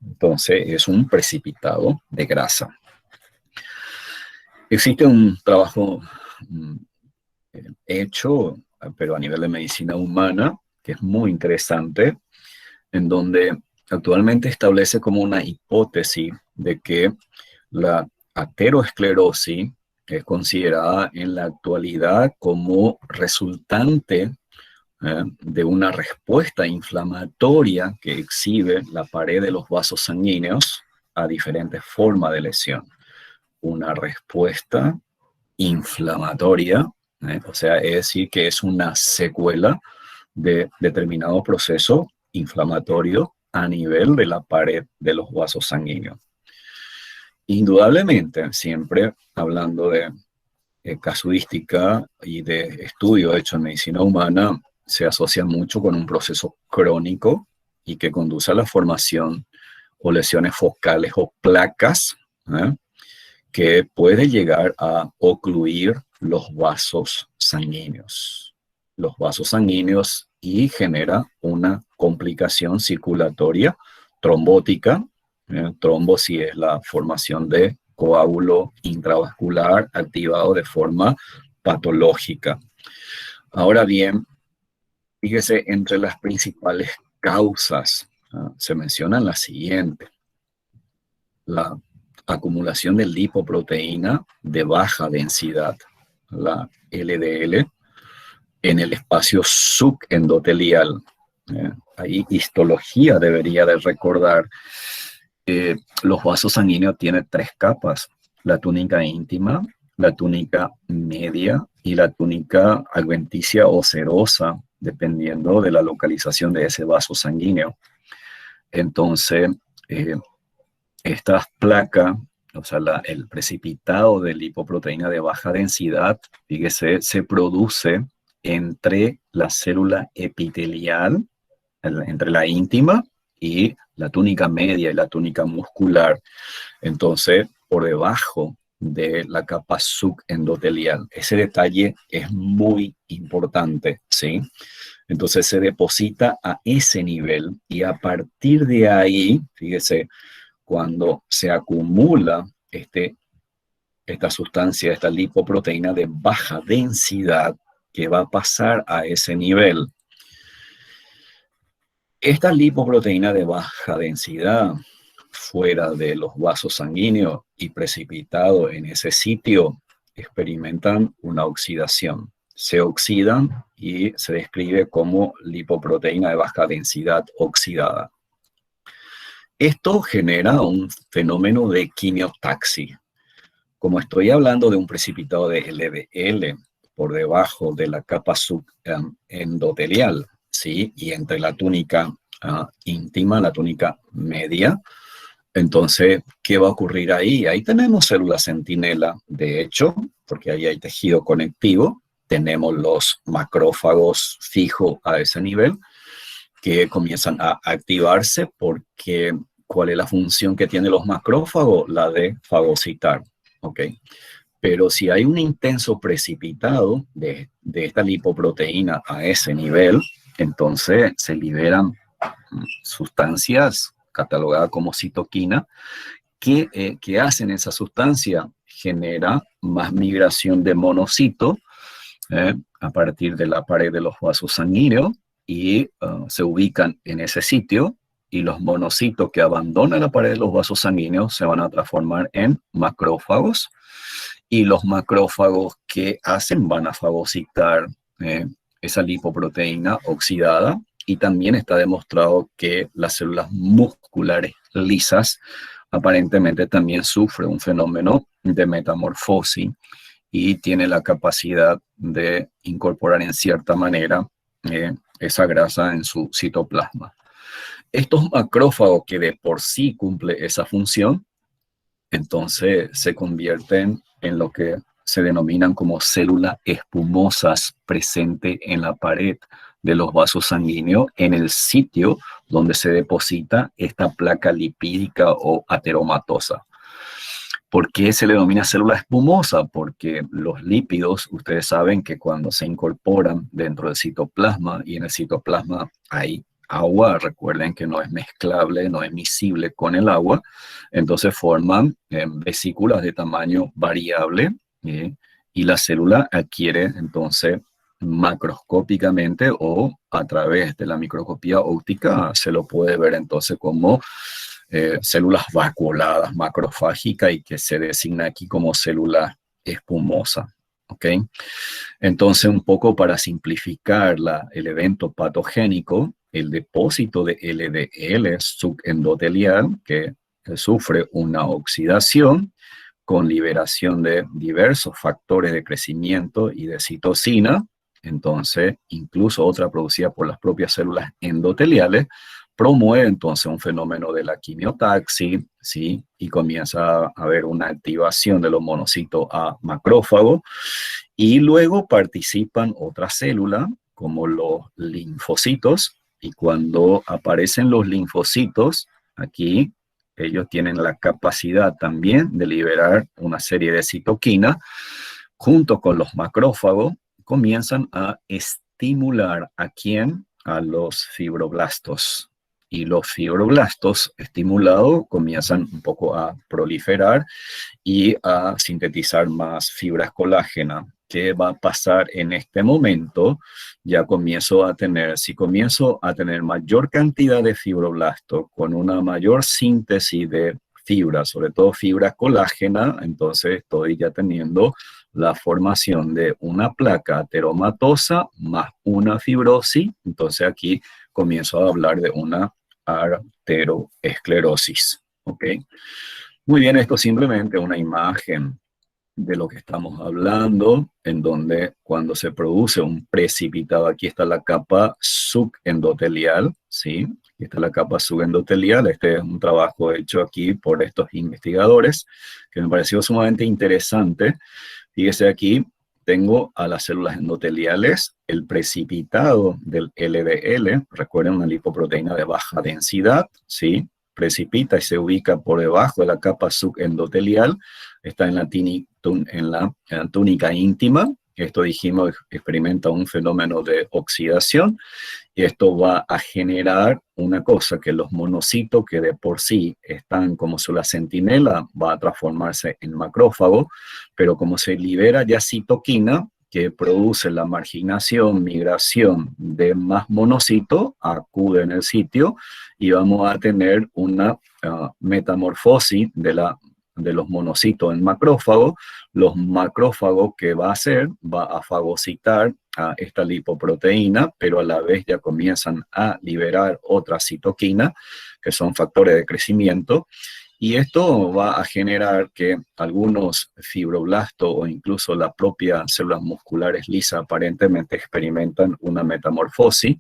[SPEAKER 1] Entonces, es un precipitado de grasa. Existe un trabajo hecho, pero a nivel de medicina humana, que es muy interesante, en donde actualmente establece como una hipótesis de que la aterosclerosis es considerada en la actualidad como resultante de una respuesta inflamatoria que exhibe la pared de los vasos sanguíneos a diferentes formas de lesión. Una respuesta inflamatoria, o sea, es decir, que es una secuela de determinado proceso inflamatorio a nivel de la pared de los vasos sanguíneos. Indudablemente, siempre hablando de casuística y de estudio hecho en medicina humana, se asocia mucho con un proceso crónico y que conduce a la formación o lesiones focales o placas, que puede llegar a ocluir los vasos sanguíneos. Los vasos sanguíneos y genera una complicación circulatoria trombótica. Trombosis es la formación de coágulo intravascular activado de forma patológica. Ahora bien, fíjese, entre las principales causas se mencionan las siguientes: la acumulación de lipoproteína de baja densidad, la LDL, en el espacio subendotelial. Ahí histología debería de recordar. Los vasos sanguíneos tienen 3 capas: la túnica íntima, la túnica media y la túnica adventicia o serosa, dependiendo de la localización de ese vaso sanguíneo. Entonces, estas placas, o sea, el precipitado de lipoproteína de baja densidad, fíjese, se produce entre la célula epitelial, entre la íntima y la túnica media y la túnica muscular. Entonces, por debajo de la capa subendotelial. Ese detalle es muy importante, ¿sí? Entonces se deposita a ese nivel y a partir de ahí, fíjese, cuando se acumula esta sustancia, esta lipoproteína de baja densidad, que va a pasar a ese nivel. Esta lipoproteína de baja densidad fuera de los vasos sanguíneos y precipitado en ese sitio experimentan una oxidación. Se oxidan y se describe como lipoproteína de baja densidad oxidada. Esto genera un fenómeno de quimiotaxis. Como estoy hablando de un precipitado de LDL por debajo de la capa subendotelial, ¿sí? Y entre la túnica íntima, la túnica media, entonces, ¿qué va a ocurrir ahí? Ahí tenemos células centinela, de hecho, porque ahí hay tejido conectivo. Tenemos los macrófagos fijos a ese nivel que comienzan a activarse porque ¿cuál es la función que tienen los macrófagos? La de fagocitar, ¿ok? Pero si hay un intenso precipitado de esta lipoproteína a ese nivel, entonces se liberan sustancias catalogadas como citoquina. ¿Qué hacen esa sustancia? Genera más migración de monocitos a partir de la pared de los vasos sanguíneos y se ubican en ese sitio, y los monocitos que abandonan la pared de los vasos sanguíneos se van a transformar en macrófagos, y los macrófagos que hacen van a fagocitar esa lipoproteína oxidada. Y también está demostrado que las células musculares lisas aparentemente también sufren un fenómeno de metamorfosis y tiene la capacidad de incorporar en cierta manera esa grasa en su citoplasma. Estos macrófagos que de por sí cumplen esa función, entonces se convierten en lo que se denominan como células espumosas presentes en la pared de los vasos sanguíneos, en el sitio donde se deposita esta placa lipídica o ateromatosa. ¿Por qué se le denomina célula espumosa? Porque los lípidos, ustedes saben que cuando se incorporan dentro del citoplasma, y en el citoplasma hay agua, recuerden que no es mezclable, no es miscible con el agua, entonces forman vesículas de tamaño variable, y la célula adquiere entonces macroscópicamente o a través de la microscopía óptica se lo puede ver entonces como células vacuoladas macrofágicas y que se designa aquí como célula espumosa. ¿Ok? Entonces, un poco para simplificar el evento patogénico, el depósito de LDL subendotelial que sufre una oxidación con liberación de diversos factores de crecimiento y de citosina, entonces incluso otra producida por las propias células endoteliales, promueve entonces un fenómeno de la quimiotaxis, ¿sí? Y comienza a haber una activación de los monocitos a macrófagos, y luego participan otras células como los linfocitos, y cuando aparecen los linfocitos, aquí ellos tienen la capacidad también de liberar una serie de citoquinas, junto con los macrófagos, comienzan a estimular ¿a quién? A los fibroblastos. Y los fibroblastos estimulados comienzan un poco a proliferar y a sintetizar más fibras colágena. ¿Qué va a pasar en este momento? Ya si comienzo a tener mayor cantidad de fibroblastos con una mayor síntesis de fibra, sobre todo fibra colágena, entonces estoy ya teniendo la formación de una placa ateromatosa más una fibrosis, entonces aquí comienzo a hablar de una arteroesclerosis. ¿Ok? Muy bien, esto es simplemente una imagen de lo que estamos hablando, en donde cuando se produce un precipitado, aquí está la capa subendotelial, ¿sí? Aquí está la capa subendotelial. Este es un trabajo hecho aquí por estos investigadores que me pareció sumamente interesante. Fíjese aquí, tengo a las células endoteliales, el precipitado del LDL, recuerden, una lipoproteína de baja densidad, ¿sí? Precipita y se ubica por debajo de la capa subendotelial, está en la túnica íntima. Esto dijimos, experimenta un fenómeno de oxidación, y esto va a generar una cosa, que los monocitos que de por sí están como célula centinela, va a transformarse en macrófago, pero como se libera ya citoquina, que produce la marginación, migración de más monocitos, acude en el sitio y vamos a tener una metamorfosis de los monocitos en macrófagos. Los macrófagos, que va a hacer, va a fagocitar a esta lipoproteína, pero a la vez ya comienzan a liberar otras citoquinas, que son factores de crecimiento, y esto va a generar que algunos fibroblastos o incluso las propias células musculares lisas aparentemente experimentan una metamorfosis,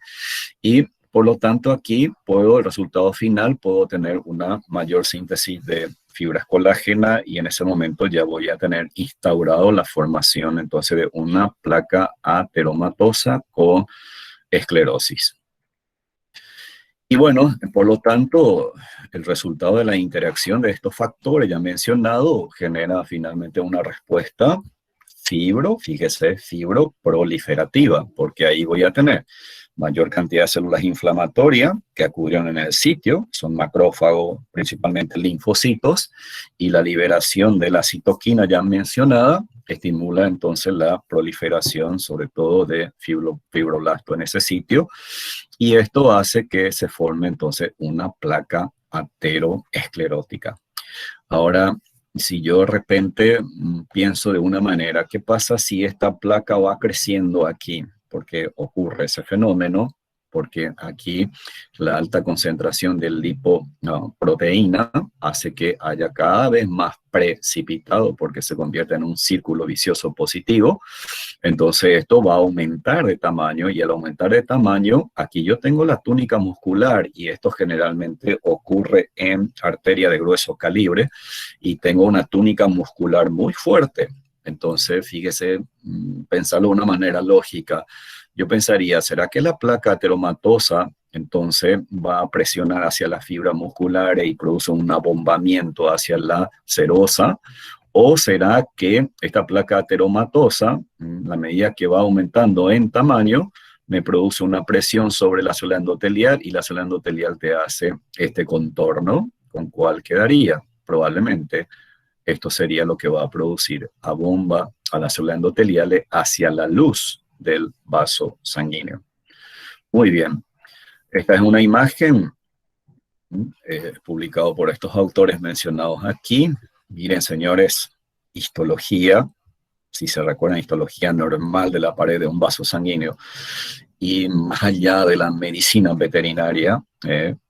[SPEAKER 1] y por lo tanto aquí el resultado final, puedo tener una mayor síntesis de fibras colágena, y en ese momento ya voy a tener instaurado la formación entonces de una placa ateromatosa con esclerosis. Y bueno, por lo tanto, el resultado de la interacción de estos factores ya mencionados genera finalmente una respuesta fíjese, fibroproliferativa, porque ahí voy a tener mayor cantidad de células inflamatorias que acudieron en el sitio, son macrófagos, principalmente linfocitos, y la liberación de la citoquina ya mencionada estimula entonces la proliferación, sobre todo de fibroblasto en ese sitio, y esto hace que se forme entonces una placa ateroesclerótica. Ahora, si yo de repente pienso de una manera, ¿qué pasa si esta placa va creciendo aquí? Porque ocurre ese fenómeno, porque aquí la alta concentración de lipoproteína hace que haya cada vez más precipitado, porque se convierte en un círculo vicioso positivo. Entonces esto va a aumentar de tamaño, y al aumentar de tamaño, aquí yo tengo la túnica muscular, y esto generalmente ocurre en arteria de grueso calibre, y tengo una túnica muscular muy fuerte. Entonces, fíjese, pensarlo de una manera lógica, yo pensaría, ¿será que la placa ateromatosa entonces va a presionar hacia las fibras musculares y produce un abombamiento hacia la serosa? ¿O será que esta placa ateromatosa, a medida que va aumentando en tamaño, me produce una presión sobre la célula endotelial y la célula endotelial te hace este contorno, ¿con cuál quedaría? Probablemente esto sería lo que va a producir a bomba a las células endoteliales hacia la luz del vaso sanguíneo. Muy bien, esta es una imagen publicado por estos autores mencionados aquí. Miren, señores, histología, si se recuerdan, histología normal de la pared de un vaso sanguíneo. Y más allá de la medicina veterinaria,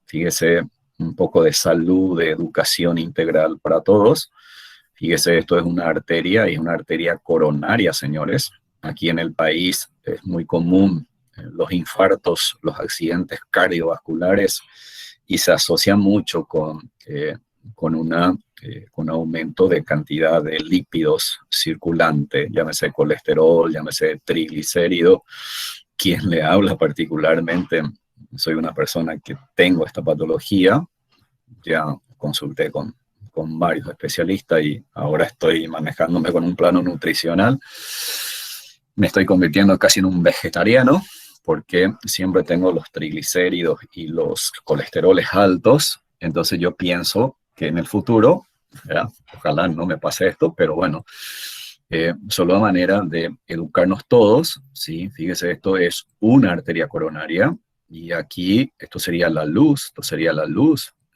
[SPEAKER 1] fíjese, un poco de salud, de educación integral para todos. Fíjese, esto es una arteria y es una arteria coronaria, señores. Aquí en el país es muy común los infartos, los accidentes cardiovasculares y se asocia mucho con un aumento de cantidad de lípidos circulante, llámese colesterol, llámese triglicérido. Quien le habla particularmente, soy una persona que tengo esta patología, ya consulté con varios especialistas y ahora estoy manejándome con un plano nutricional. Me estoy convirtiendo casi en un vegetariano porque siempre tengo los triglicéridos y los colesteroles altos. Entonces yo pienso que en el futuro, ¿ya? Ojalá no me pase esto, pero bueno, solo a manera de educarnos todos, ¿sí? Fíjese, esto es una arteria coronaria y aquí esto sería la luz,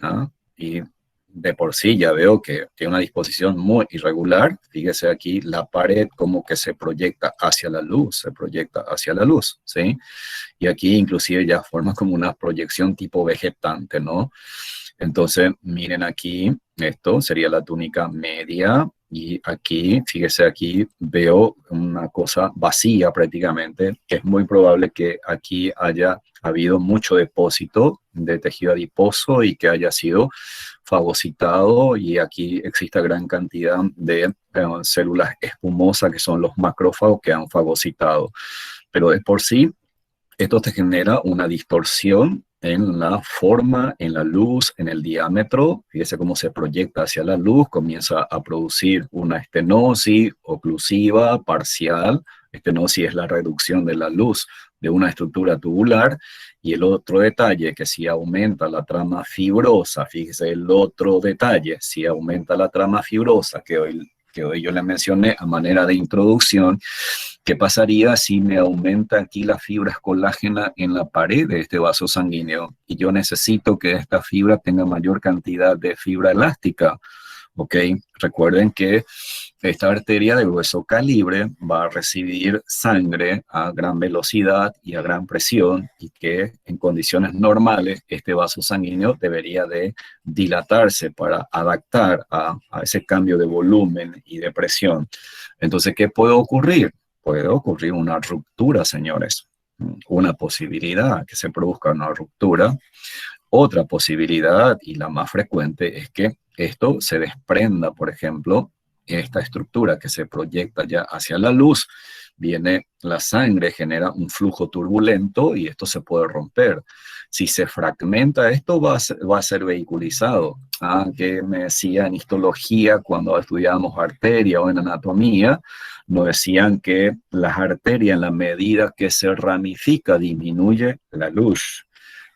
[SPEAKER 1] ¿ah? Y de por sí ya veo que tiene una disposición muy irregular. Fíjese aquí la pared como que se proyecta hacia la luz, ¿sí? Y aquí inclusive ya forma como una proyección tipo vegetante, ¿no? Entonces, miren aquí, esto sería la túnica media y aquí, fíjese aquí, veo una cosa vacía prácticamente. Es muy probable que aquí haya habido mucho depósito de tejido adiposo y que haya sido fagocitado y aquí existe gran cantidad de células espumosas que son los macrófagos que han fagocitado. Pero de por sí, esto te genera una distorsión en la forma, en la luz, en el diámetro. Fíjese cómo se proyecta hacia la luz, comienza a producir una estenosis oclusiva parcial. Estenosis es la reducción de la luz de una estructura tubular. Y el otro detalle, que si aumenta la trama fibrosa, fíjese el otro detalle, si aumenta la trama fibrosa, que hoy yo le mencioné a manera de introducción, ¿qué pasaría si me aumenta aquí las fibras colágena en la pared de este vaso sanguíneo? Y yo necesito que esta fibra tenga mayor cantidad de fibra elástica. ¿Ok? Recuerden que esta arteria de grueso calibre va a recibir sangre a gran velocidad y a gran presión y que en condiciones normales este vaso sanguíneo debería de dilatarse para adaptar a ese cambio de volumen y de presión. Entonces, ¿qué puede ocurrir? Puede ocurrir una ruptura, señores. Una posibilidad que se produzca una ruptura. Otra posibilidad, y la más frecuente, es que esto se desprenda, por ejemplo, esta estructura que se proyecta ya hacia la luz, viene la sangre, genera un flujo turbulento y esto se puede romper. Si se fragmenta esto, va a ser vehiculizado. Que me decía en histología, cuando estudiábamos arteria o en anatomía, nos decían que las arterias, en la medida que se ramifica, disminuye la luz.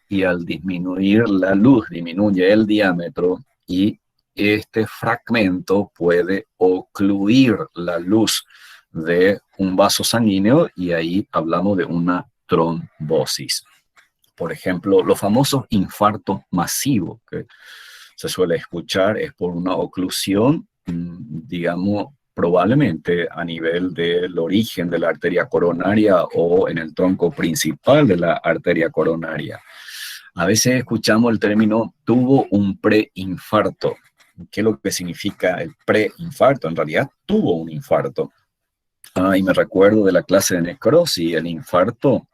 [SPEAKER 1] Y al disminuir la luz, disminuye el diámetro y este fragmento puede ocluir la luz de un vaso sanguíneo y ahí hablamos de una trombosis. Por ejemplo, los famosos infartos masivos que se suele escuchar es por una oclusión, digamos, probablemente a nivel del origen de la arteria coronaria o en el tronco principal de la arteria coronaria. A veces escuchamos el término tuvo un preinfarto. ¿Qué es lo que significa el preinfarto? En realidad tuvo un infarto. Y me recuerdo de la clase de necrosis. El infarto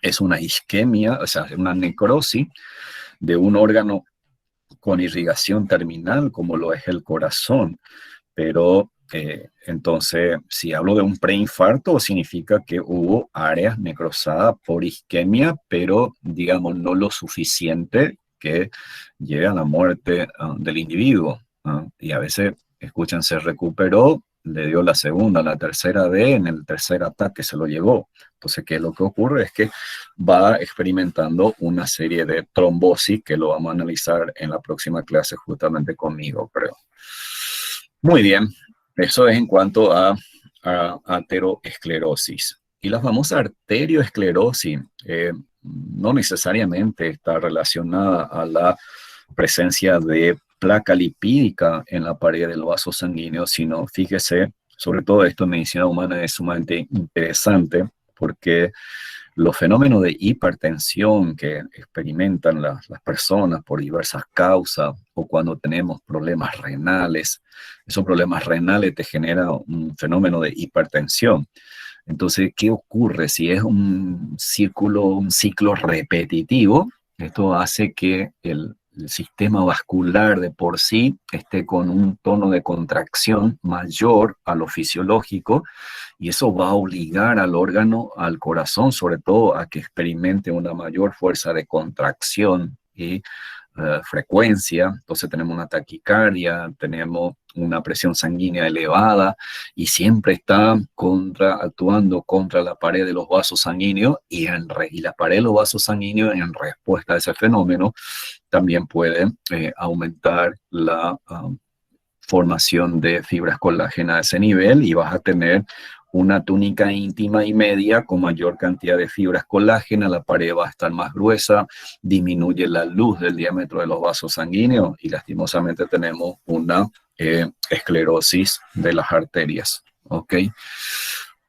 [SPEAKER 1] es una isquemia, o sea, una necrosis de un órgano con irrigación terminal, como lo es el corazón. Pero entonces, si hablo de un preinfarto, significa que hubo áreas necrosadas por isquemia, pero digamos no lo suficiente que llegue a la muerte del individuo. Y a veces, escuchan, se recuperó, le dio la segunda, la tercera vez, en el tercer ataque se lo llevó. Entonces, ¿qué es lo que ocurre? Es que va experimentando una serie de trombosis que lo vamos a analizar en la próxima clase justamente conmigo, creo. Muy bien, eso es en cuanto a ateroesclerosis. Y la famosa arterioesclerosis no necesariamente está relacionada a la presencia de placa lipídica en la pared del vaso sanguíneo, sino fíjese, sobre todo esto en medicina humana es sumamente interesante porque los fenómenos de hipertensión que experimentan las personas por diversas causas o cuando tenemos problemas renales, esos problemas renales te generan un fenómeno de hipertensión. Entonces, ¿qué ocurre? Si es un ciclo repetitivo, esto hace que el sistema vascular de por sí esté con un tono de contracción mayor a lo fisiológico y eso va a obligar al órgano, al corazón sobre todo, a que experimente una mayor fuerza de contracción y frecuencia. Entonces tenemos una taquicardia, tenemos una presión sanguínea elevada y siempre está actuando contra la pared de los vasos sanguíneos y la pared de los vasos sanguíneos en respuesta a ese fenómeno también puede aumentar la formación de fibras colágena a ese nivel y vas a tener una túnica íntima y media con mayor cantidad de fibras colágena, la pared va a estar más gruesa, disminuye la luz del diámetro de los vasos sanguíneos y lastimosamente tenemos una esclerosis de las arterias. ¿Ok?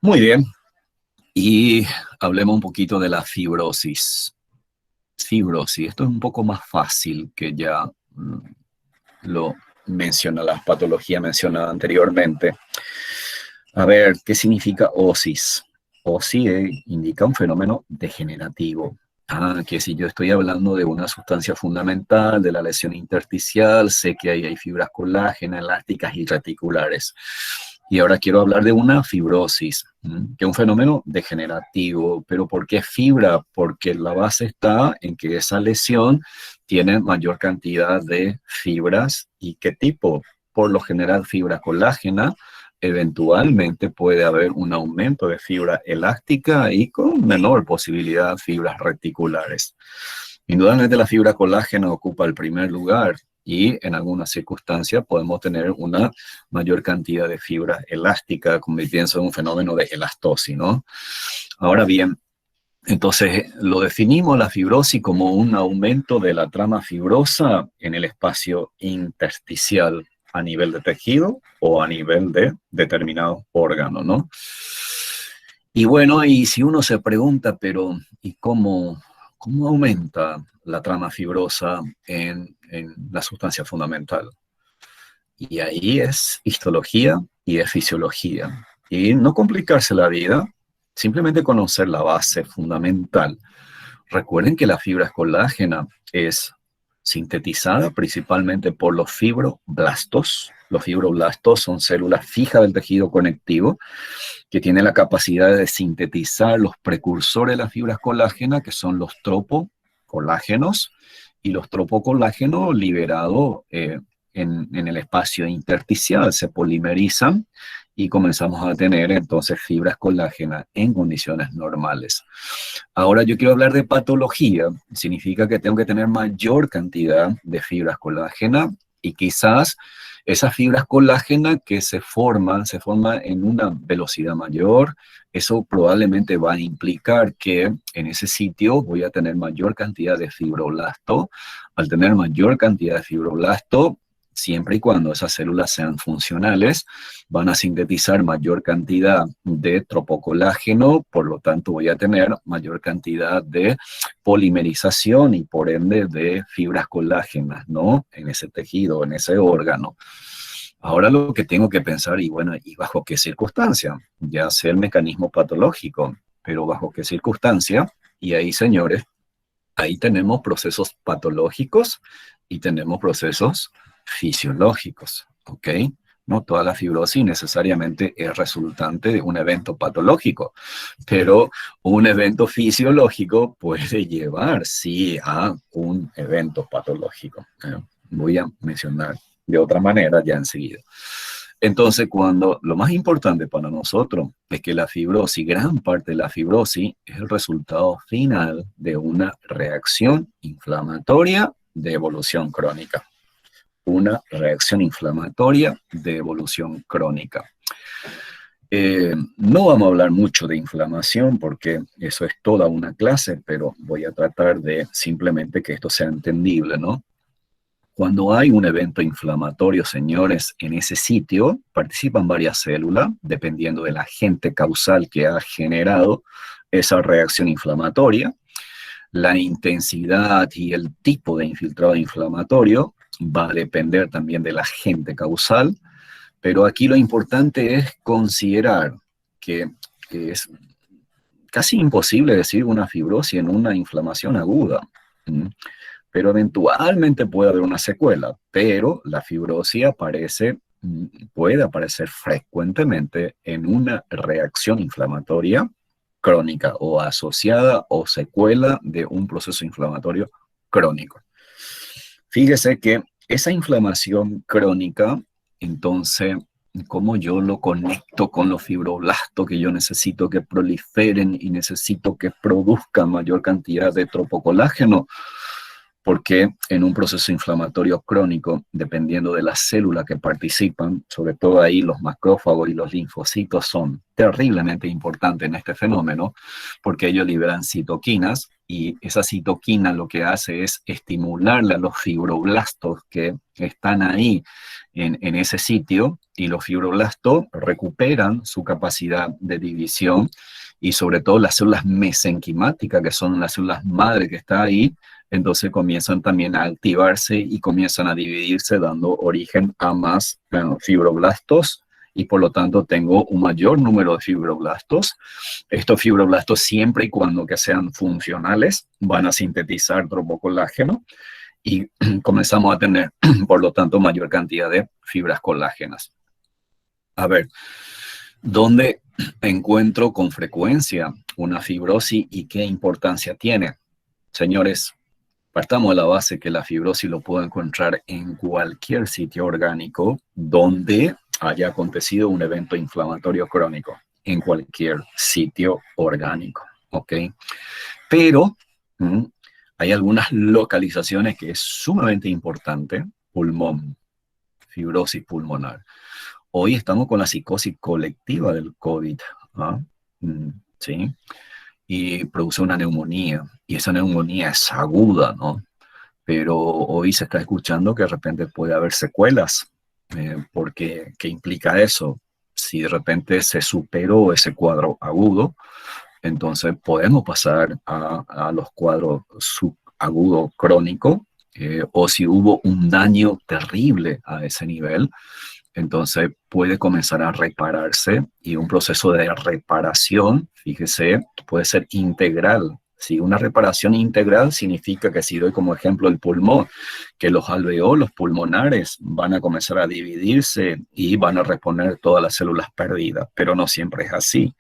[SPEAKER 1] Muy bien. Y hablemos un poquito de la fibrosis. Fibrosis, esto es un poco más fácil que ya lo menciona la patología mencionada anteriormente. A ver, ¿qué significa osis? Osis indica un fenómeno degenerativo. Que si yo estoy hablando de una sustancia fundamental, de la lesión intersticial, sé que ahí hay fibras colágena, elásticas y reticulares. Y ahora quiero hablar de una fibrosis, que es un fenómeno degenerativo. ¿Pero por qué fibra? Porque la base está en que esa lesión tiene mayor cantidad de fibras. ¿Y qué tipo? Por lo general, fibra colágena. Eventualmente puede haber un aumento de fibra elástica y con menor posibilidad de fibras reticulares. Indudablemente la fibra colágena ocupa el primer lugar y en algunas circunstancias podemos tener una mayor cantidad de fibra elástica, convirtiéndose en un fenómeno de elastosis, ¿no? Ahora bien, entonces lo definimos la fibrosis como un aumento de la trama fibrosa en el espacio intersticial a nivel de tejido o a nivel de determinado órgano, ¿no? Y bueno, y si uno se pregunta, pero ¿y cómo aumenta la trama fibrosa en la sustancia fundamental? Y ahí es histología y es fisiología. Y no complicarse la vida, simplemente conocer la base fundamental. Recuerden que la fibra colágena es sintetizada principalmente por los fibroblastos. Los fibroblastos son células fijas del tejido conectivo que tienen la capacidad de sintetizar los precursores de las fibras colágena, que son los tropocolágenos, y los tropocolágenos liberados en el espacio intersticial se polimerizan y comenzamos a tener entonces fibras colágenas en condiciones normales. Ahora yo quiero hablar de patología. Significa que tengo que tener mayor cantidad de fibras colágena y quizás esas fibras colágena que se forman en una velocidad mayor. Eso probablemente va a implicar que en ese sitio voy a tener mayor cantidad de fibroblasto. Al tener mayor cantidad de fibroblasto, siempre y cuando esas células sean funcionales, van a sintetizar mayor cantidad de tropocolágeno, por lo tanto voy a tener mayor cantidad de polimerización y por ende de fibras colágenas, ¿no? En ese tejido, en ese órgano. Ahora lo que tengo que pensar, y bueno, ¿y bajo qué circunstancia? Ya sé el mecanismo patológico, pero ¿bajo qué circunstancia? Y ahí, señores, ahí tenemos procesos patológicos y tenemos procesos fisiológicos, ¿ok? No toda la fibrosis necesariamente es resultante de un evento patológico, pero un evento fisiológico puede llevar, sí, a un evento patológico. Voy a mencionar de otra manera ya enseguida. Entonces, cuando lo más importante para nosotros es que la fibrosis, gran parte de la fibrosis, es el resultado final de una reacción inflamatoria de evolución crónica. Una reacción inflamatoria de evolución crónica. No vamos a hablar mucho de inflamación porque eso es toda una clase, pero voy a tratar de simplemente que esto sea entendible, ¿no? Cuando hay un evento inflamatorio, señores, en ese sitio participan varias células, dependiendo del agente causal que ha generado esa reacción inflamatoria. La intensidad y el tipo de infiltrado inflamatorio va a depender también del agente causal, pero aquí lo importante es considerar que es casi imposible decir una fibrosis en una inflamación aguda. Pero eventualmente puede haber una secuela, pero la fibrosis puede aparecer frecuentemente en una reacción inflamatoria crónica o asociada o secuela de un proceso inflamatorio crónico. Fíjese que esa inflamación crónica, entonces, ¿cómo yo lo conecto con los fibroblastos que yo necesito que proliferen y necesito que produzcan mayor cantidad de tropocolágeno? Porque en un proceso inflamatorio crónico, dependiendo de las células que participan, sobre todo ahí los macrófagos y los linfocitos son terriblemente importantes en este fenómeno, porque ellos liberan citoquinas y esa citoquina lo que hace es estimularle a los fibroblastos que están ahí en ese sitio, y los fibroblastos recuperan su capacidad de división, y sobre todo las células mesenquimáticas, que son las células madre que está ahí, entonces comienzan también a activarse y comienzan a dividirse, dando origen a más fibroblastos, y por lo tanto tengo un mayor número de fibroblastos. Estos fibroblastos, siempre y cuando que sean funcionales, van a sintetizar tropocolágeno y comenzamos a tener, por lo tanto, mayor cantidad de fibras colágenas. A ver, ¿dónde encuentro con frecuencia una fibrosis y qué importancia tiene? Señores, partamos de la base que la fibrosis lo puedo encontrar en cualquier sitio orgánico donde haya acontecido un evento inflamatorio crónico, en cualquier sitio orgánico, ¿ok? Pero hay algunas localizaciones que es sumamente importante: pulmón, fibrosis pulmonar. Hoy estamos con la psicosis colectiva del COVID, ¿ah? ¿Sí? Y produce una neumonía, y esa neumonía es aguda, ¿no? Pero hoy se está escuchando que de repente puede haber secuelas, porque ¿qué implica eso? Si de repente se superó ese cuadro agudo, entonces podemos pasar a los cuadros subagudo crónico, o si hubo un daño terrible a ese nivel, entonces puede comenzar a repararse, y un proceso de reparación, fíjese, puede ser integral. Si una reparación integral significa que, si doy como ejemplo el pulmón, que los alveolos pulmonares van a comenzar a dividirse y van a reponer todas las células perdidas, pero no siempre es así,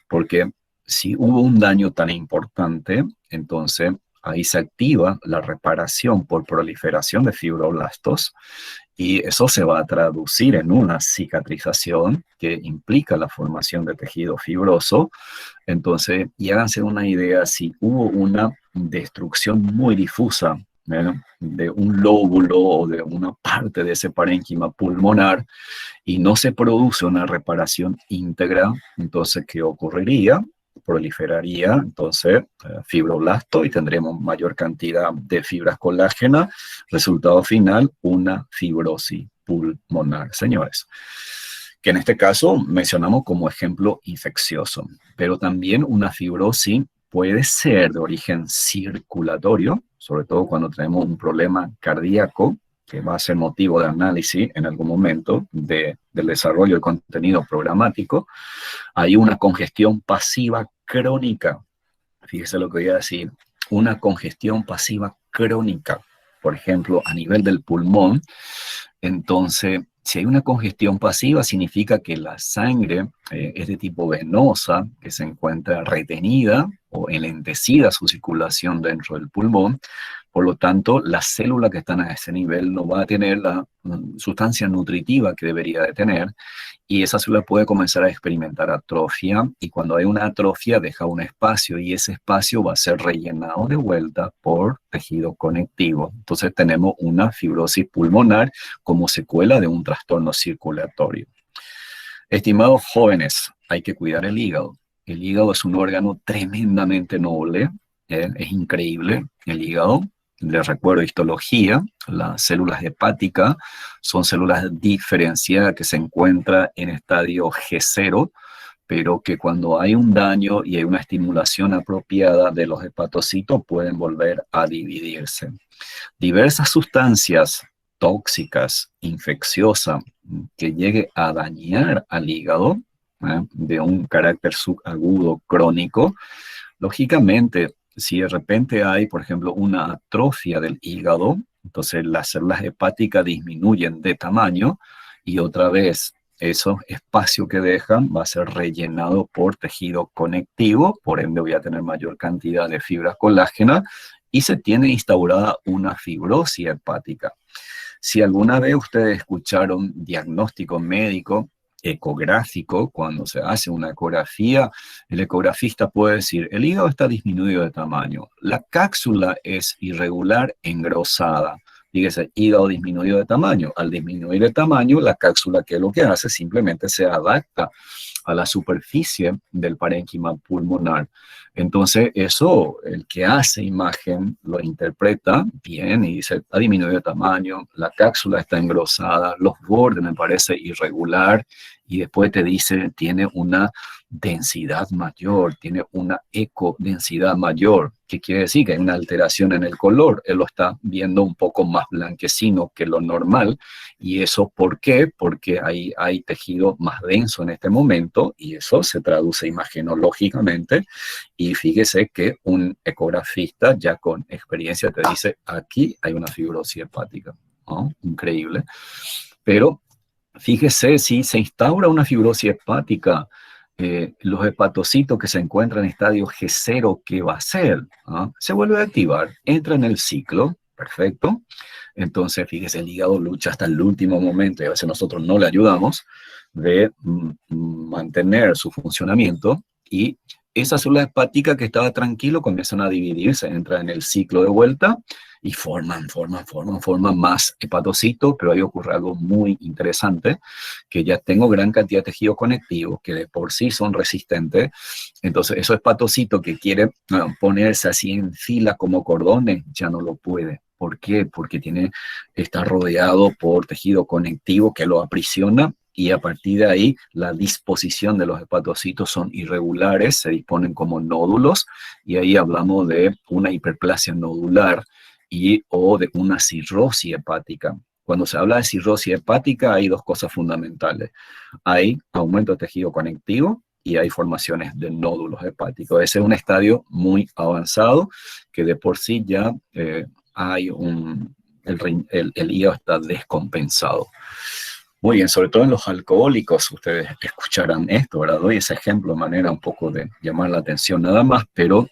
[SPEAKER 1] porque si hubo un daño tan importante, entonces ahí se activa la reparación por proliferación de fibroblastos, y eso se va a traducir en una cicatrización que implica la formación de tejido fibroso. Entonces, y háganse una idea, si hubo una destrucción muy difusa, de un lóbulo o de una parte de ese parénquima pulmonar, y no se produce una reparación íntegra, entonces, ¿qué ocurriría? Proliferaría entonces fibroblasto, y tendremos mayor cantidad de fibras colágenas. Resultado final, una fibrosis pulmonar, señores, que en este caso mencionamos como ejemplo infeccioso, pero también una fibrosis puede ser de origen circulatorio, sobre todo cuando tenemos un problema cardíaco, que va a ser motivo de análisis en algún momento del desarrollo del contenido programático. Hay una congestión pasiva crónica. Fíjese lo que voy a decir: una congestión pasiva crónica, por ejemplo, a nivel del pulmón. Entonces, si hay una congestión pasiva, significa que la sangre es de tipo venosa, que se encuentra retenida o enlentecida su circulación dentro del pulmón. Por lo tanto, la célula que está a ese nivel no va a tener la sustancia nutritiva que debería de tener, y esa célula puede comenzar a experimentar atrofia, y cuando hay una atrofia deja un espacio, y ese espacio va a ser rellenado de vuelta por tejido conectivo. Entonces tenemos una fibrosis pulmonar como secuela de un trastorno circulatorio. Estimados jóvenes, hay que cuidar el hígado. El hígado es un órgano tremendamente noble, es increíble el hígado. Les recuerdo histología, las células hepáticas son células diferenciadas que se encuentran en estadio G0, pero que cuando hay un daño y hay una estimulación apropiada de los hepatocitos pueden volver a dividirse. Diversas sustancias tóxicas, infecciosas, que llegue a dañar al hígado, de un carácter subagudo crónico, lógicamente, si de repente hay, por ejemplo, una atrofia del hígado, entonces las células hepáticas disminuyen de tamaño y otra vez esos espacios que dejan va a ser rellenado por tejido conectivo, por ende voy a tener mayor cantidad de fibras colágenas y se tiene instaurada una fibrosis hepática. Si alguna vez ustedes escucharon diagnóstico médico ecográfico, cuando se hace una ecografía, el ecografista puede decir, el hígado está disminuido de tamaño, la cápsula es irregular, engrosada. Fíjese, hígado disminuido de tamaño. Al disminuir de tamaño, la cápsula, ¿qué es lo que hace? Simplemente se adapta a la superficie del parénquima pulmonar. Entonces, eso, el que hace imagen lo interpreta bien y dice, ha disminuido de tamaño, la cápsula está engrosada, los bordes me parece irregular, y después te dice, tiene una densidad mayor, tiene una ecodensidad mayor. ¿Qué quiere decir? Que hay una alteración en el color. Él lo está viendo un poco más blanquecino que lo normal. ¿Y eso por qué? Porque hay tejido más denso en este momento y eso se traduce imagenológicamente. Y fíjese que un ecografista ya con experiencia te dice, aquí hay una fibrosis hepática. ¿No? Increíble. Pero fíjese, si se instaura una fibrosis hepática, los hepatocitos que se encuentran en estadio G0, ¿qué va a hacer? ¿Ah? Se vuelve a activar, entra en el ciclo, perfecto. Entonces, fíjese, el hígado lucha hasta el último momento y a veces nosotros no le ayudamos de mantener su funcionamiento y esa célula hepática que estaba tranquilo comienzan a dividirse, entran en el ciclo de vuelta y forman más hepatocitos, pero ahí ocurre algo muy interesante, que ya tengo gran cantidad de tejido conectivo, que de por sí son resistentes, entonces esos hepatocitos que quieren ponerse así en fila como cordones, ya no lo puede. ¿Por qué? Porque está rodeado por tejido conectivo que lo aprisiona y a partir de ahí la disposición de los hepatocitos son irregulares, se disponen como nódulos y ahí hablamos de una hiperplasia nodular o de una cirrosis hepática. Cuando se habla de cirrosis hepática hay dos cosas fundamentales. Hay aumento de tejido conectivo y hay formaciones de nódulos hepáticos. Ese es un estadio muy avanzado que de por sí ya el hígado está descompensado. Muy bien, sobre todo en los alcohólicos, ustedes escucharán esto, ¿verdad? Doy ese ejemplo de manera un poco de llamar la atención nada más, pero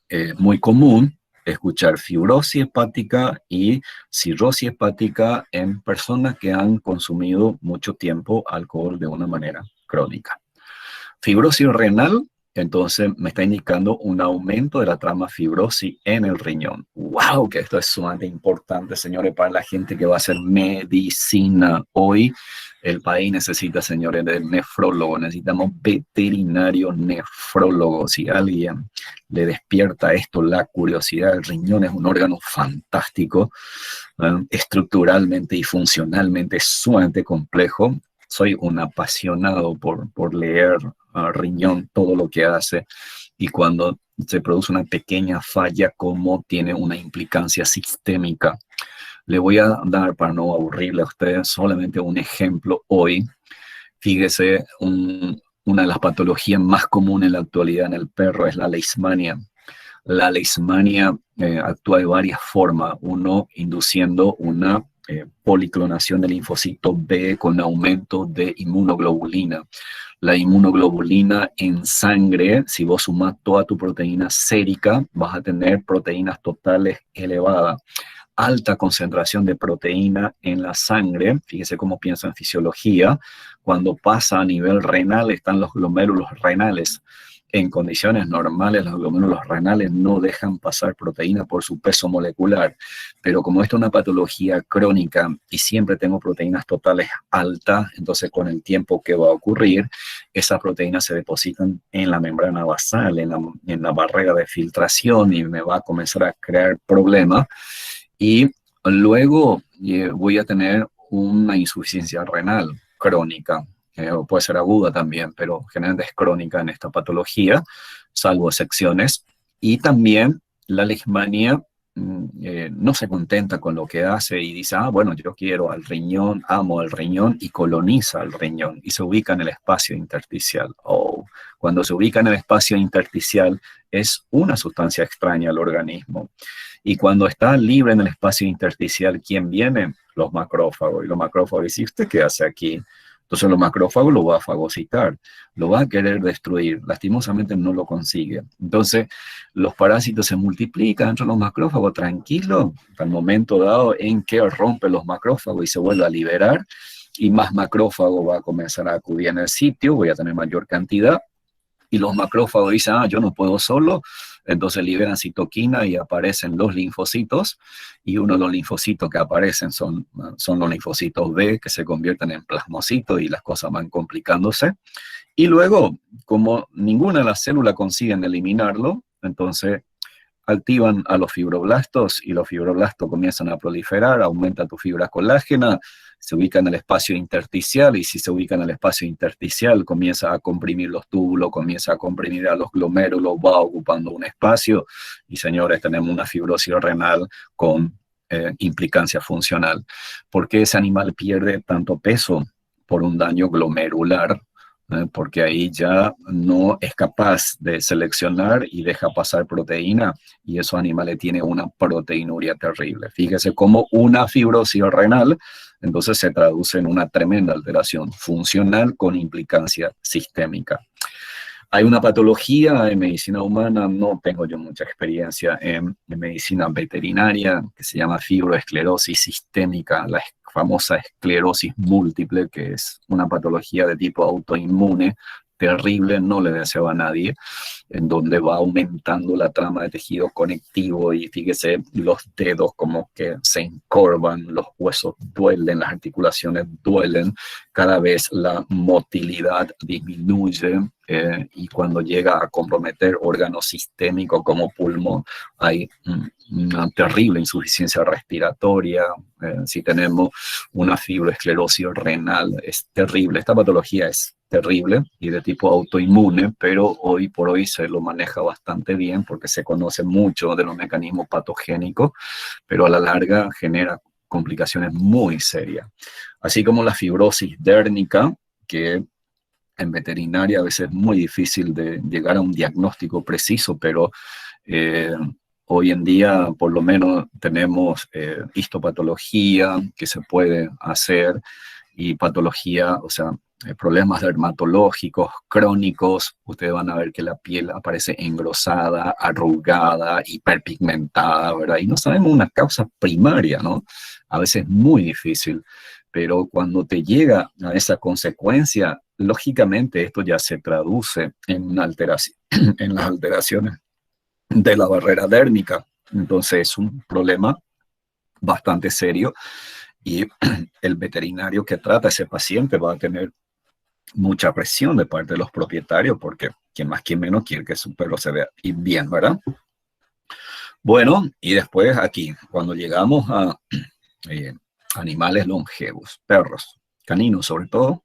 [SPEAKER 1] es muy común escuchar fibrosis hepática y cirrosis hepática en personas que han consumido mucho tiempo alcohol de una manera crónica. Fibrosis renal, entonces me está indicando un aumento de la trama fibrosis en el riñón. ¡Wow! Que esto es sumamente importante, señores, para la gente que va a hacer medicina. Hoy el país necesita, señores, de nefrólogos. Necesitamos veterinarios nefrólogos. Si a alguien le despierta esto, la curiosidad, el riñón es un órgano fantástico, estructuralmente y funcionalmente sumamente complejo. Soy un apasionado por leer riñón, todo lo que hace, y cuando se produce una pequeña falla, cómo tiene una implicancia sistémica. Le voy a dar, para no aburrirle a ustedes, solamente un ejemplo hoy. Fíjese, una de las patologías más comunes en la actualidad en el perro es la leishmania. La leishmania actúa de varias formas. Uno, induciendo una policlonación del linfocito B con aumento de inmunoglobulina. La inmunoglobulina en sangre, si vos sumás toda tu proteína sérica, vas a tener proteínas totales elevadas. Alta concentración de proteína en la sangre, fíjese cómo pienso en fisiología, cuando pasa a nivel renal están los glomérulos renales. En condiciones normales, los glomérulos renales no dejan pasar proteína por su peso molecular, pero como esto es una patología crónica y siempre tengo proteínas totales altas, entonces con el tiempo que va a ocurrir, esas proteínas se depositan en la membrana basal, en la barrera de filtración y me va a comenzar a crear problemas. Y luego voy a tener una insuficiencia renal crónica, o puede ser aguda también, pero generalmente es crónica en esta patología, salvo excepciones. Y también la leishmania no se contenta con lo que hace y dice, bueno, yo quiero al riñón, amo al riñón, y coloniza el riñón y se ubica en el espacio intersticial. Cuando se ubica en el espacio intersticial es una sustancia extraña al organismo. Y cuando está libre en el espacio intersticial, ¿quién viene? Los macrófagos. Y los macrófagos dicen, ¿usted qué hace aquí? Entonces los macrófagos lo va a fagocitar, lo va a querer destruir. Lastimosamente no lo consigue. Entonces los parásitos se multiplican entre los macrófagos tranquilo, hasta el momento dado en que rompe los macrófagos y se vuelve a liberar, y más macrófago va a comenzar a acudir en el sitio, voy a tener mayor cantidad, y los macrófagos dicen, yo no puedo solo, entonces liberan citoquina y aparecen los linfocitos, y uno de los linfocitos que aparecen son los linfocitos B, que se convierten en plasmocitos y las cosas van complicándose. Y luego, como ninguna de las células consiguen eliminarlo, entonces activan a los fibroblastos y los fibroblastos comienzan a proliferar, aumenta tu fibra colágena, se ubica en el espacio intersticial, y si se ubica en el espacio intersticial comienza a comprimir los túbulos, comienza a comprimir a los glomérulos, va ocupando un espacio y, señores, tenemos una fibrosis renal con implicancia funcional. ¿Por qué ese animal pierde tanto peso? Por un daño glomerular, porque ahí ya no es capaz de seleccionar y deja pasar proteína, y esos animales tienen una proteinuria terrible. Fíjese cómo una fibrosis renal entonces se traduce en una tremenda alteración funcional con implicancia sistémica. Hay una patología en medicina humana, no tengo yo mucha experiencia en medicina veterinaria, que se llama fibroesclerosis sistémica, la famosa esclerosis múltiple, que es una patología de tipo autoinmune, terrible, no le deseo a nadie, en donde va aumentando la trama de tejido conectivo y fíjese, los dedos como que se encorvan, los huesos duelen, las articulaciones duelen, cada vez la motilidad disminuye, y cuando llega a comprometer órganos sistémicos como pulmón, hay una terrible insuficiencia respiratoria. Si tenemos una fibroesclerosis renal, es terrible. Esta patología es terrible y de tipo autoinmune, pero hoy por hoy se lo maneja bastante bien porque se conoce mucho de los mecanismos patogénicos, pero a la larga genera complicaciones muy serias. Así como la fibrosis dérnica, que en veterinaria a veces es muy difícil de llegar a un diagnóstico preciso, pero hoy en día por lo menos tenemos histopatología que se puede hacer, y patología, o sea, problemas dermatológicos crónicos. Ustedes van a ver que la piel aparece engrosada, arrugada, hiperpigmentada, ¿verdad? Y no sabemos una causa primaria, ¿no? A veces es muy difícil, pero cuando te llega a esa consecuencia, lógicamente esto ya se traduce en una alteración, en las alteraciones de la barrera dérmica. Entonces es un problema bastante serio, y el veterinario que trata a ese paciente va a tener mucha presión de parte de los propietarios, porque quien más, quien menos quiere que su perro se vea bien, ¿verdad? Bueno, y después aquí, cuando llegamos a animales longevos, perros, caninos sobre todo,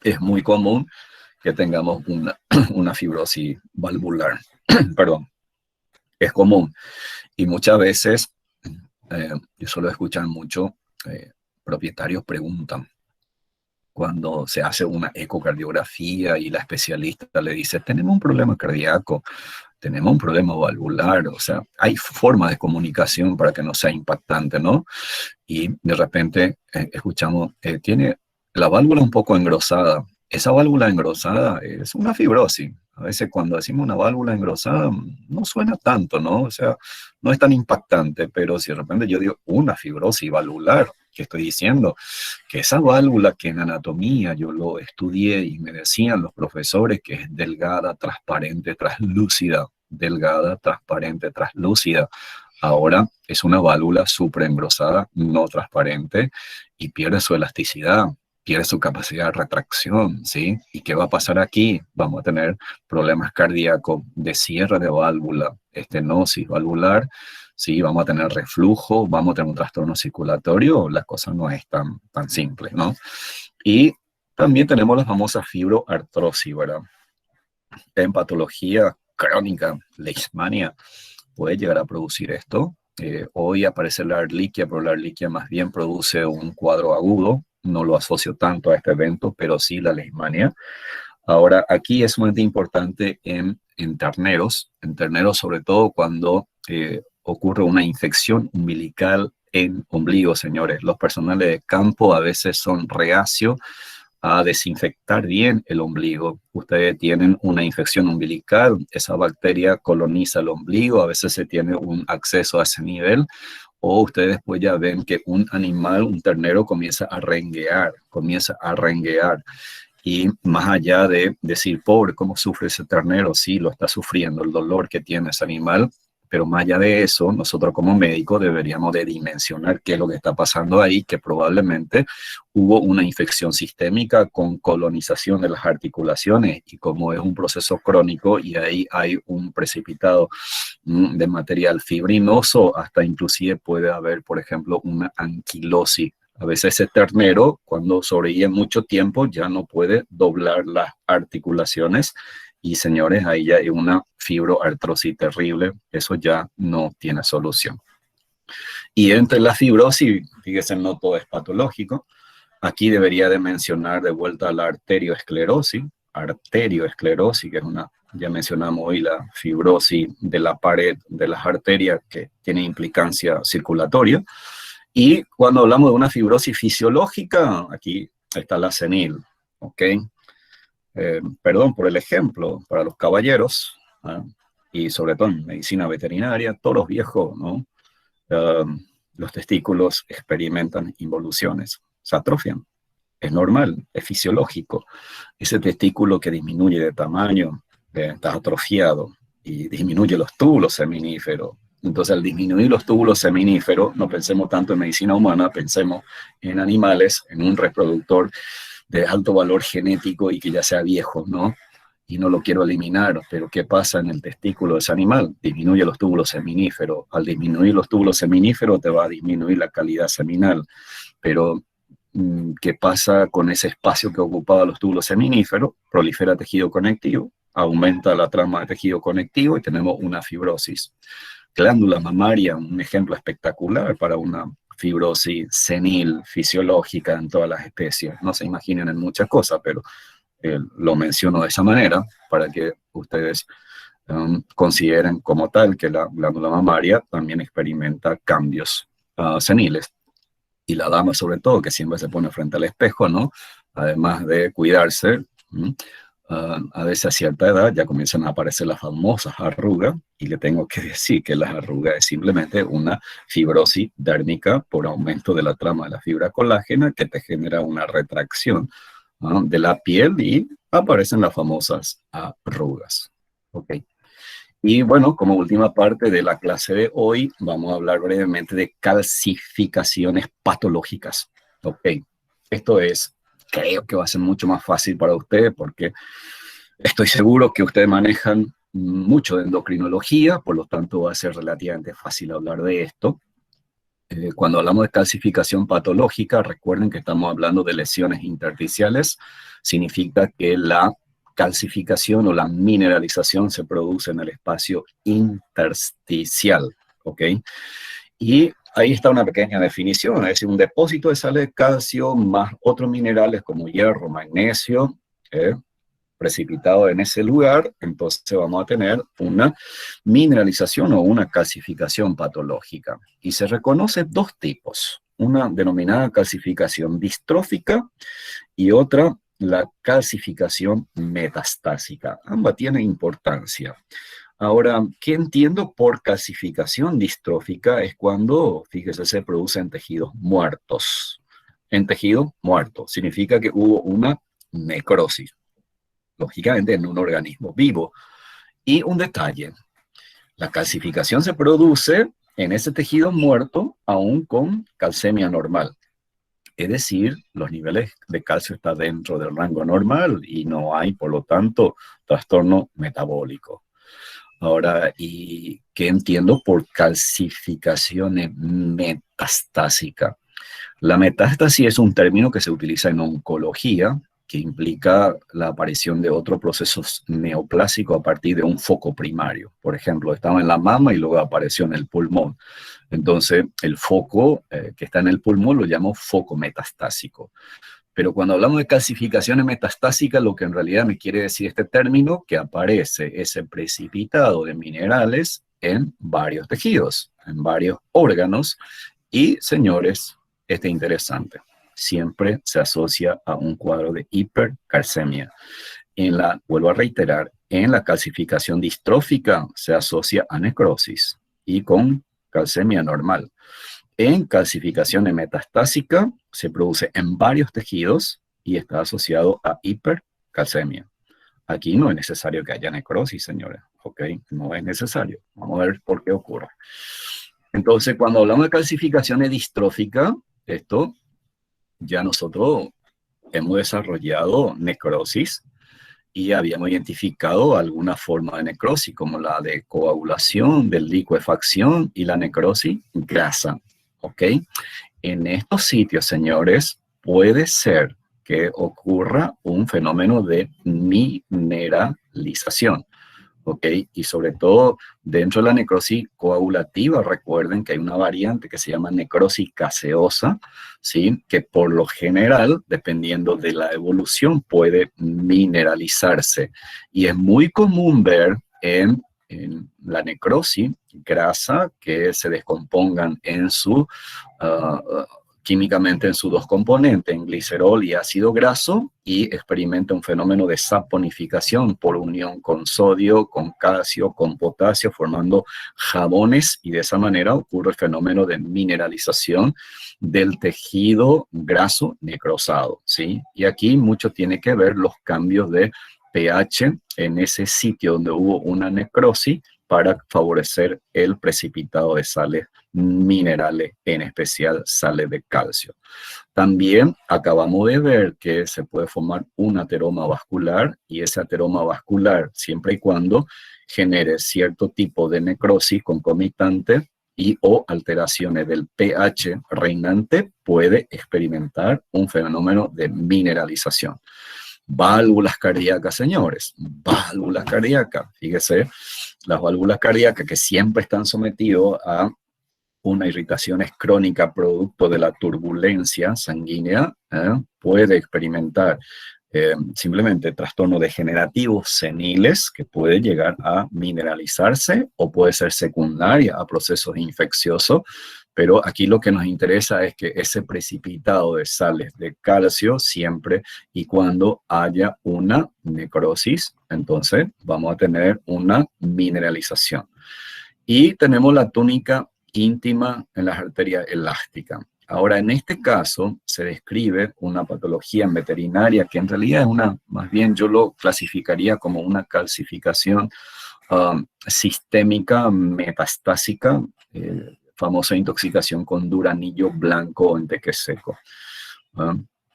[SPEAKER 1] es muy común que tengamos una fibrosis valvular. Perdón, es común. Y muchas veces, yo suelo escuchar mucho, propietarios preguntan, cuando se hace una ecocardiografía y la especialista le dice, tenemos un problema cardíaco, tenemos un problema valvular, o sea, hay formas de comunicación para que no sea impactante, ¿no? y de repente escuchamos, tiene la válvula un poco engrosada. Esa válvula engrosada es una fibrosis. A veces cuando decimos una válvula engrosada no suena tanto, ¿no? O sea, no es tan impactante, pero si de repente yo digo una fibrosis valvular, ¿qué estoy diciendo? Que esa válvula que en anatomía yo lo estudié y me decían los profesores que es delgada, transparente, translúcida, delgada, transparente, translúcida. Ahora es una válvula supraengrosada, no transparente, y pierde su elasticidad, pierde su capacidad de retracción, ¿sí? ¿Y qué va a pasar aquí? Vamos a tener problemas cardíacos de cierre de válvula, estenosis valvular, ¿sí? Vamos a tener reflujo, vamos a tener un trastorno circulatorio, la cosa no es tan simple, ¿no? Y también tenemos la famosa fibroartrosis, ¿verdad? En patología crónica, leishmania, puede llegar a producir esto. Hoy aparece la Ehrlichia, pero la Ehrlichia más bien produce un cuadro agudo. No lo asocio tanto a este evento, pero sí la leishmania. Ahora, aquí es muy importante en terneros sobre todo cuando ocurre una infección umbilical en ombligo, señores. Los personales de campo a veces son reacios a desinfectar bien el ombligo. Ustedes tienen una infección umbilical, esa bacteria coloniza el ombligo, a veces se tiene un acceso a ese nivel, o ustedes después ya ven que un animal, un ternero, comienza a renguear. Y más allá de decir, pobre, ¿cómo sufre ese ternero? Sí, lo está sufriendo, el dolor que tiene ese animal, pero más allá de eso, nosotros como médicos deberíamos de dimensionar qué es lo que está pasando ahí, que probablemente hubo una infección sistémica con colonización de las articulaciones, y como es un proceso crónico y ahí hay un precipitado de material fibrinoso, hasta inclusive puede haber, por ejemplo, una anquilosis. A veces ese ternero, cuando sobrevive mucho tiempo, ya no puede doblar las articulaciones. Y señores, ahí ya hay una fibroartrosis terrible. Eso ya no tiene solución. Y entre la fibrosis, fíjense, no todo es patológico. Aquí debería de mencionar de vuelta la arterioesclerosis. Arterioesclerosis, que es una, ya mencionamos hoy, la fibrosis de la pared de las arterias que tiene implicancia circulatoria. Y cuando hablamos de una fibrosis fisiológica, aquí está la senil, ¿ok? Perdón por el ejemplo, para los caballeros, ¿eh? Y sobre todo en medicina veterinaria, toros viejos, ¿no? Los testículos experimentan involuciones, se atrofian. Es normal, es fisiológico. Ese testículo que disminuye de tamaño, está atrofiado y disminuye los túbulos seminíferos. Entonces, al disminuir los túbulos seminíferos, no pensemos tanto en medicina humana, pensemos en animales, en un reproductor de alto valor genético y que ya sea viejo, ¿no? Y no lo quiero eliminar, pero ¿qué pasa en el testículo de ese animal? Disminuye los túbulos seminíferos. Al disminuir los túbulos seminíferos te va a disminuir la calidad seminal. Pero ¿qué pasa con ese espacio que ocupaba los túbulos seminíferos? Prolifera tejido conectivo, aumenta la trama de tejido conectivo y tenemos una fibrosis. Glándula mamaria, un ejemplo espectacular para una fibrosis senil fisiológica en todas las especies. No se imaginen en muchas cosas, pero lo menciono de esa manera para que ustedes consideren como tal que la glándula mamaria también experimenta cambios seniles. Y la dama sobre todo, que siempre se pone frente al espejo, ¿no? Además de cuidarse, a veces a cierta edad ya comienzan a aparecer las famosas arrugas, y le tengo que decir que las arrugas es simplemente una fibrosis dérmica por aumento de la trama de la fibra colágena que te genera una retracción de la piel y aparecen las famosas arrugas. ¿Ok? Y bueno, como última parte de la clase de hoy, vamos a hablar brevemente de calcificaciones patológicas. Ok, esto es, creo que va a ser mucho más fácil para ustedes porque estoy seguro que ustedes manejan mucho de endocrinología, por lo tanto va a ser relativamente fácil hablar de esto. Cuando hablamos de calcificación patológica, recuerden que estamos hablando de lesiones intersticiales. Significa que la calcificación o la mineralización se produce en el espacio intersticial, ¿ok? Y ahí está una pequeña definición, es decir, un depósito de sales de calcio más otros minerales como hierro, magnesio, precipitado en ese lugar, entonces vamos a tener una mineralización o una calcificación patológica. Y se reconocen dos tipos. una denominada calcificación distrófica y otra la calcificación metastásica. Ambas tienen importancia. Ahora, ¿qué entiendo por calcificación distrófica? Es cuando, fíjese, se producen tejidos muertos. En tejido muerto significa que hubo una necrosis, lógicamente en un organismo vivo. Y un detalle, la calcificación se produce en ese tejido muerto aún con calcemia normal. Es decir, los niveles de calcio están dentro del rango normal y no hay, por lo tanto, trastorno metabólico. Ahora, ¿y qué entiendo por calcificación metastásica? La metástasis es un término que se utiliza en oncología, que implica la aparición de otro proceso neoplásico a partir de un foco primario. Por ejemplo, estaba en la mama y luego apareció en el pulmón. Entonces, el foco que está en el pulmón lo llamo foco metastásico. Pero cuando hablamos de calcificaciones metastásicas, lo que en realidad me quiere decir este término, que aparece ese precipitado de minerales en varios tejidos, en varios órganos. Y, señores, este es interesante. Siempre se asocia a un cuadro de hipercalcemia. Vuelvo a reiterar, en la calcificación distrófica se asocia a necrosis y con calcemia normal. En calcificación metastásica se produce en varios tejidos y está asociado a hipercalcemia. Aquí no es necesario que haya necrosis, señores, ¿ok? No es necesario. Vamos a ver por qué ocurre. Entonces, cuando hablamos de calcificaciones distróficas, esto ya nosotros hemos desarrollado necrosis y habíamos identificado alguna forma de necrosis, como la de coagulación, de licuefacción y la necrosis grasa. ¿Ok? En estos sitios, señores, puede ser que ocurra un fenómeno de mineralización. ¿Ok? Y sobre todo dentro de la necrosis coagulativa, recuerden que hay una variante que se llama necrosis gaseosa, ¿sí? Que por lo general, dependiendo de la evolución, puede mineralizarse. Y es muy común ver en la necrosis grasa que se descompongan en químicamente en sus dos componentes, en glicerol y ácido graso, y experimenta un fenómeno de saponificación por unión con sodio, con calcio, con potasio, formando jabones, y de esa manera ocurre el fenómeno de mineralización del tejido graso necrosado, ¿sí? Y aquí mucho tiene que ver los cambios de pH en ese sitio donde hubo una necrosis para favorecer el precipitado de sales minerales, en especial sales de calcio. También acabamos de ver que se puede formar un ateroma vascular, y ese ateroma vascular, siempre y cuando genere cierto tipo de necrosis concomitante y o alteraciones del pH reinante, puede experimentar un fenómeno de mineralización. Válvulas cardíacas, señores, válvulas cardíacas. Fíjese, las válvulas cardíacas que siempre están sometidas a una irritación crónica producto de la turbulencia sanguínea, puede experimentar simplemente trastornos degenerativos seniles que puede llegar a mineralizarse o puede ser secundaria a procesos infecciosos. Pero aquí lo que nos interesa es que ese precipitado de sales de calcio, siempre y cuando haya una necrosis, entonces vamos a tener una mineralización. Y tenemos la túnica íntima en las arterias elásticas. Ahora, en este caso, se describe una patología veterinaria que en realidad es más bien yo lo clasificaría como una calcificación sistémica metastásica, famosa intoxicación con duranillo blanco o enteque seco.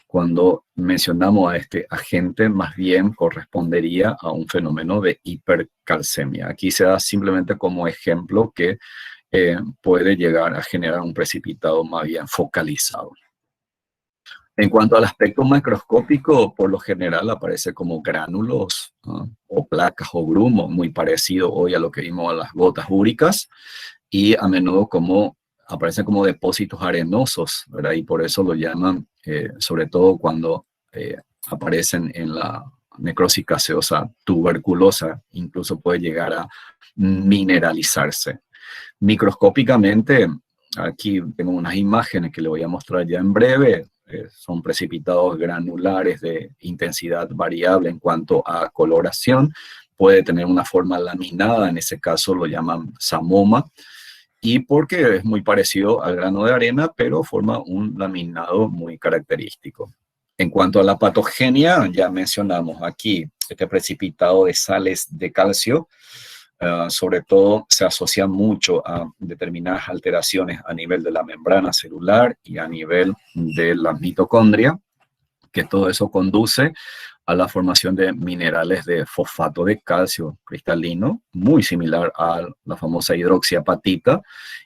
[SPEAKER 1] Cuando mencionamos a este agente, más bien correspondería a un fenómeno de hipercalcemia. Aquí se da simplemente como ejemplo que puede llegar a generar un precipitado más bien focalizado. En cuanto al aspecto macroscópico, por lo general aparece como gránulos o placas o grumos, muy parecido hoy a lo que vimos a las gotas úricas, y a menudo aparecen como depósitos arenosos, ¿verdad? Y por eso lo llaman, sobre todo cuando aparecen en la necrosis gaseosa tuberculosa, incluso puede llegar a mineralizarse. Microscópicamente aquí tengo unas imágenes que le voy a mostrar ya en breve. Son precipitados granulares de intensidad variable en cuanto a coloración. Puede tener una forma laminada, en ese caso lo llaman samoma, y porque es muy parecido al grano de arena, pero forma un laminado muy característico. En cuanto a la patogenia, ya mencionamos aquí este precipitado de sales de calcio. Sobre todo se asocia mucho a determinadas alteraciones a nivel de la membrana celular y a nivel de la mitocondria, que todo eso conduce a la formación de minerales de fosfato de calcio cristalino, muy similar a la famosa hidroxiapatita,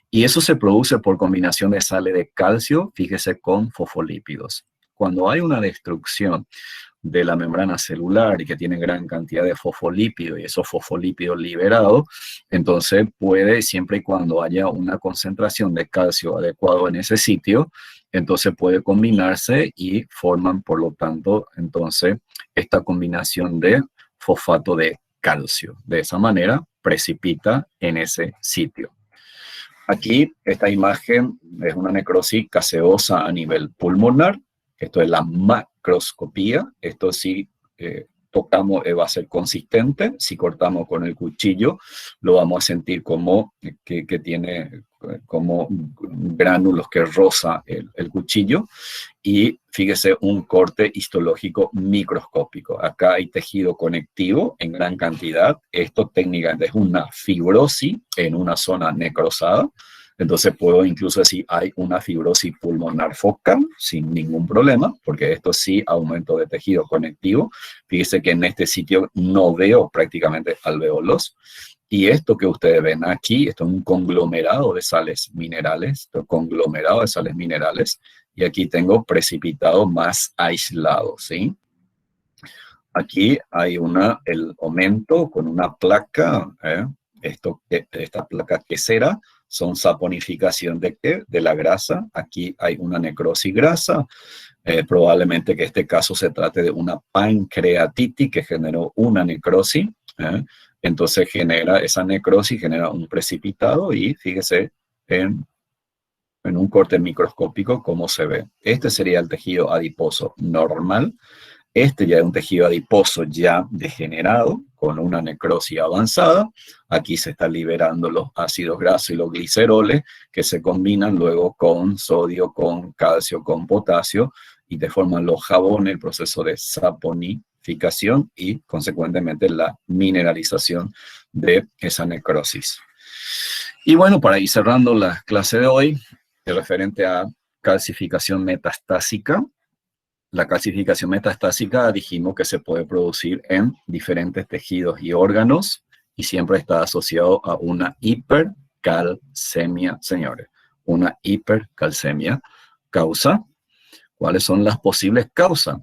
[SPEAKER 1] y eso se produce por combinación de sales de calcio, fíjese, con fosfolípidos. Cuando hay una destrucción de la membrana celular y que tiene gran cantidad de fosfolípidos y esos fosfolípidos liberados, entonces puede, siempre y cuando haya una concentración de calcio adecuado en ese sitio, entonces puede combinarse y forman, por lo tanto, entonces esta combinación de fosfato de calcio. De esa manera precipita en ese sitio. Aquí esta imagen es una necrosis gaseosa a nivel pulmonar. Esto es la macroscopía. Esto sí tocamos va a ser consistente. Si cortamos con el cuchillo, lo vamos a sentir como que tiene como gránulos que roza el cuchillo. Y fíjese, un corte histológico microscópico. Acá hay tejido conectivo en gran cantidad. Esto técnicamente es una fibrosis en una zona necrosada. Entonces puedo incluso decir hay una fibrosis pulmonar focal sin ningún problema, porque esto sí aumento de tejido conectivo. Fíjese que en este sitio no veo prácticamente alvéolos. Y esto que ustedes ven aquí, esto es un conglomerado de sales minerales, conglomerado de sales minerales, y aquí tengo precipitado más aislado, ¿sí? Aquí hay el aumento con una placa, esta placa quesera, son saponificación de ¿qué? De la grasa. Aquí hay una necrosis grasa, probablemente que en este caso se trate de una pancreatitis que generó una necrosis, entonces genera esa necrosis, genera un precipitado y fíjese en un corte microscópico cómo se ve. Este sería el tejido adiposo normal. Este ya es un tejido adiposo ya degenerado, con una necrosis avanzada. Aquí se están liberando los ácidos grasos y los gliceroles, que se combinan luego con sodio, con calcio, con potasio, y te forman los jabones, el proceso de saponificación y, consecuentemente, la mineralización de esa necrosis. Y bueno, para ir cerrando la clase de hoy, referente a calcificación metastásica. La calcificación metastásica dijimos que se puede producir en diferentes tejidos y órganos y siempre está asociado a una hipercalcemia, señores. Una hipercalcemia. ¿Causa? ¿Cuáles son las posibles causas?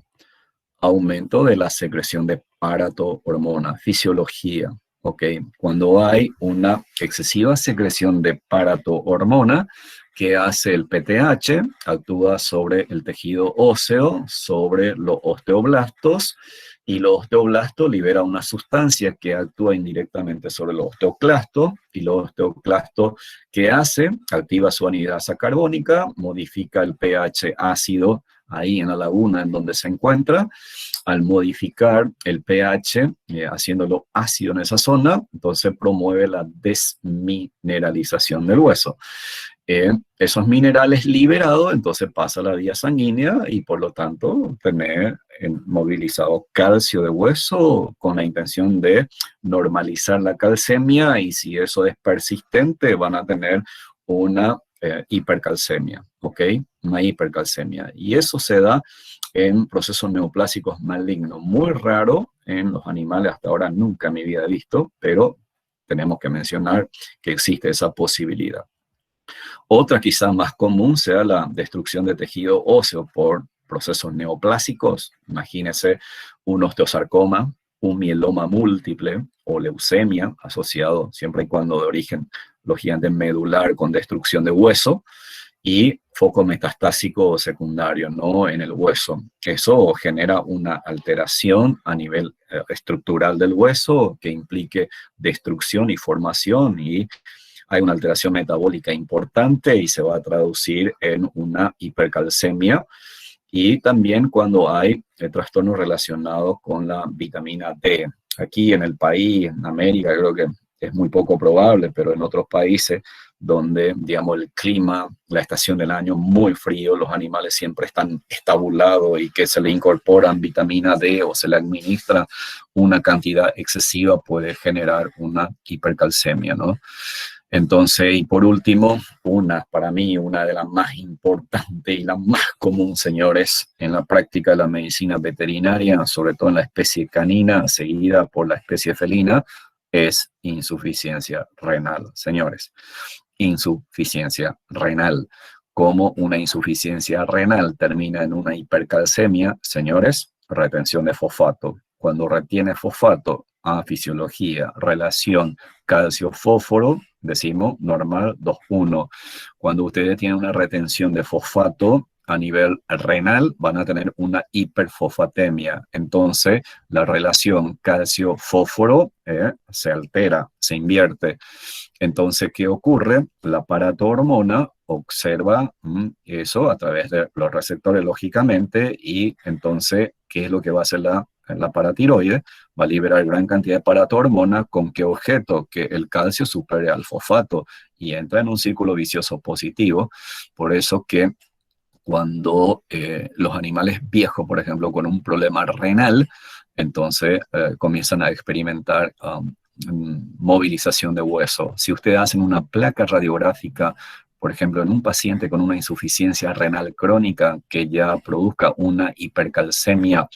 [SPEAKER 1] Aumento de la secreción de paratohormona, fisiología. ¿Ok? Cuando hay una excesiva secreción de paratohormona, ¿qué hace el PTH? Actúa sobre el tejido óseo, sobre los osteoblastos, y los osteoblastos libera una sustancia que actúa indirectamente sobre los osteoclastos, y los osteoclastos, ¿qué hace? Activa su anhidrasa carbónica, modifica el pH ácido ahí en la laguna en donde se encuentra. Al modificar el pH, haciéndolo ácido en esa zona, entonces promueve la desmineralización del hueso. Esos minerales liberados, entonces pasa a la vía sanguínea y por lo tanto tener movilizado calcio de hueso con la intención de normalizar la calcemia, y si eso es persistente van a tener una hipercalcemia, ¿ok? Una hipercalcemia. Y eso se da en procesos neoplásicos malignos, muy raro en los animales, hasta ahora nunca en mi vida he visto, pero tenemos que mencionar que existe esa posibilidad. Otra quizá más común sea la destrucción de tejido óseo por procesos neoplásicos. Imagínese un osteosarcoma, un mieloma múltiple o leucemia asociado siempre y cuando de origen, lógicamente, medular con destrucción de hueso y foco metastásico secundario, ¿no? En el hueso. Eso genera una alteración a nivel estructural del hueso que implique destrucción y formación y hay una alteración metabólica importante y se va a traducir en una hipercalcemia. Y también cuando hay trastornos relacionados con la vitamina D. Aquí en el país, en América, creo que es muy poco probable, pero en otros países donde, digamos, el clima, la estación del año muy frío, los animales siempre están estabulados y que se le incorporan vitamina D o se le administra una cantidad excesiva puede generar una hipercalcemia, ¿no? Entonces, y por último, para mí, una de las más importantes y la más común, señores, en la práctica de la medicina veterinaria, sobre todo en la especie canina, seguida por la especie felina, es insuficiencia renal, señores. Insuficiencia renal. ¿Cómo una insuficiencia renal termina en una hipercalcemia? Señores, retención de fosfato. Cuando retiene fosfato, fisiología, relación calcio-fósforo, decimos normal 2:1. Cuando ustedes tienen una retención de fosfato a nivel renal, van a tener una hiperfosfatemia. Entonces, la relación calcio-fósforo se altera, se invierte. Entonces, ¿qué ocurre? La paratormona observa eso a través de los receptores, lógicamente, y entonces, ¿qué es lo que va a hacer la paratiroide? Va a liberar gran cantidad de paratormona. ¿Con qué objeto? Que el calcio supere al fosfato y entra en un círculo vicioso positivo. Por eso que cuando los animales viejos, por ejemplo, con un problema renal, entonces comienzan a experimentar movilización de hueso. Si ustedes hacen una placa radiográfica, por ejemplo, en un paciente con una insuficiencia renal crónica que ya produzca una hipercalcemia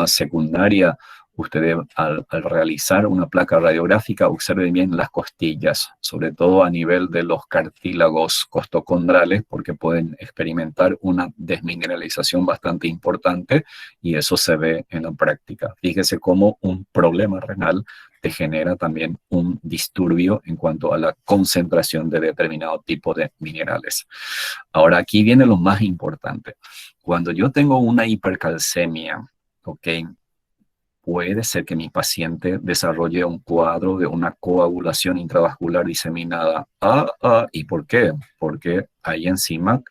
[SPEAKER 1] secundaria, ustedes al realizar una placa radiográfica observen bien las costillas, sobre todo a nivel de los cartílagos costocondrales, porque pueden experimentar una desmineralización bastante importante y eso se ve en la práctica. Fíjese cómo un problema renal te genera también un disturbio en cuanto a la concentración de determinado tipo de minerales. Ahora, aquí viene lo más importante. Cuando yo tengo una hipercalcemia, ¿ok? Puede ser que mi paciente desarrolle un cuadro de una coagulación intravascular diseminada. ¿Y por qué? Porque hay enzima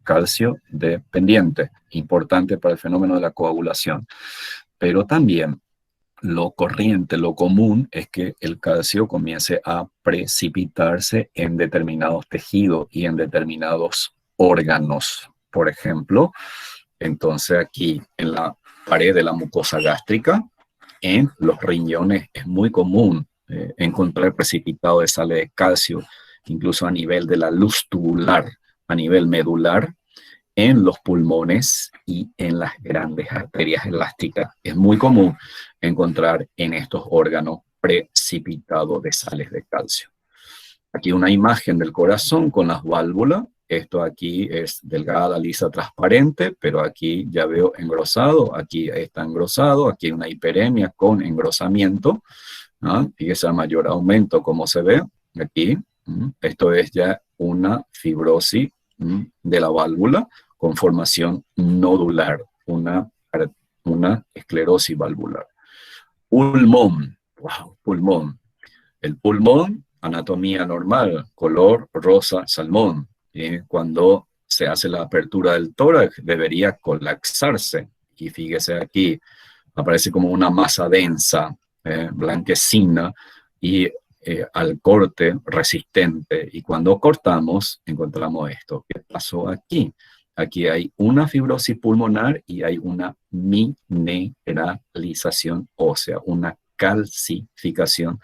[SPEAKER 1] calcio dependiente, importante para el fenómeno de la coagulación. Pero también lo corriente, lo común es que el calcio comience a precipitarse en determinados tejidos y en determinados órganos. Por ejemplo, entonces aquí en la pared de la mucosa gástrica, en los riñones es muy común encontrar precipitado de sales de calcio, incluso a nivel de la luz tubular, a nivel medular, en los pulmones y en las grandes arterias elásticas. Es muy común encontrar en estos órganos precipitado de sales de calcio. Aquí una imagen del corazón con las válvulas. Esto aquí es delgada, lisa, transparente, pero aquí ya veo engrosado, aquí está engrosado, aquí hay una hiperemia con engrosamiento, ¿no? Fíjese el mayor aumento, como se ve aquí. Esto es ya una fibrosis de la válvula con formación nodular, una esclerosis valvular. Pulmón, wow, pulmón. El pulmón, anatomía normal, color rosa salmón. Cuando se hace la apertura del tórax, debería colapsarse. Y fíjese aquí, aparece como una masa densa, blanquecina y al corte resistente. Y cuando cortamos, encontramos esto. ¿Qué pasó aquí? Aquí hay una fibrosis pulmonar y hay una mineralización ósea, una calcificación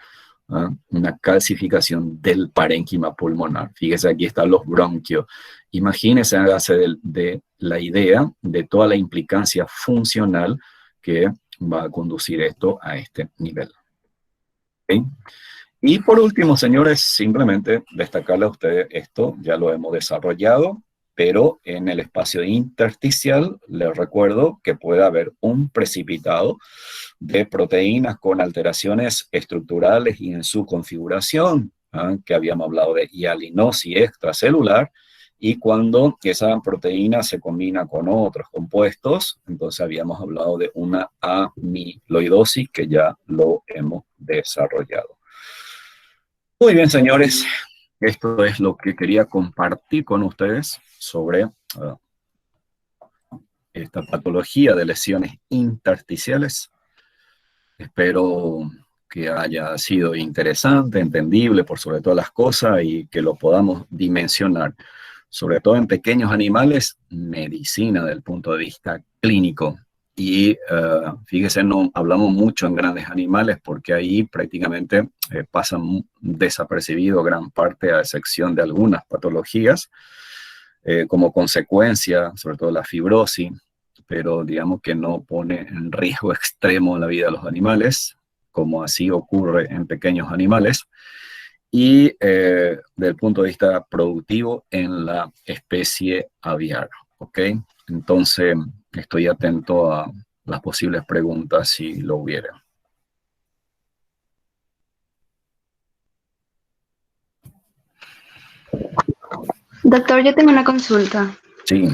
[SPEAKER 1] del parénquima pulmonar. Fíjese, aquí están los bronquios. Imagínese, hágase de la idea de toda la implicancia funcional que va a conducir esto a este nivel. ¿Okay? Y por último, señores, simplemente destacarle a ustedes esto, ya lo hemos desarrollado, pero en el espacio intersticial les recuerdo que puede haber un precipitado de proteínas con alteraciones estructurales y en su configuración, que habíamos hablado de hialinosis extracelular, y cuando esa proteína se combina con otros compuestos, entonces habíamos hablado de una amiloidosis que ya lo hemos desarrollado. Muy bien, señores, esto es lo que quería compartir con ustedes sobre esta patología de lesiones intersticiales. Espero que haya sido interesante, entendible por sobre todas las cosas y que lo podamos dimensionar, sobre todo en pequeños animales, medicina desde el punto de vista clínico. Y fíjese, no hablamos mucho en grandes animales porque ahí prácticamente pasan desapercibido gran parte, a excepción de algunas patologías, como consecuencia, sobre todo la fibrosis, pero digamos que no pone en riesgo extremo la vida de los animales, como así ocurre en pequeños animales, y desde el punto de vista productivo en la especie aviar, ¿ok? Entonces, estoy atento a las posibles preguntas si lo hubiera.
[SPEAKER 2] Doctor, yo tengo una consulta.
[SPEAKER 1] Sí,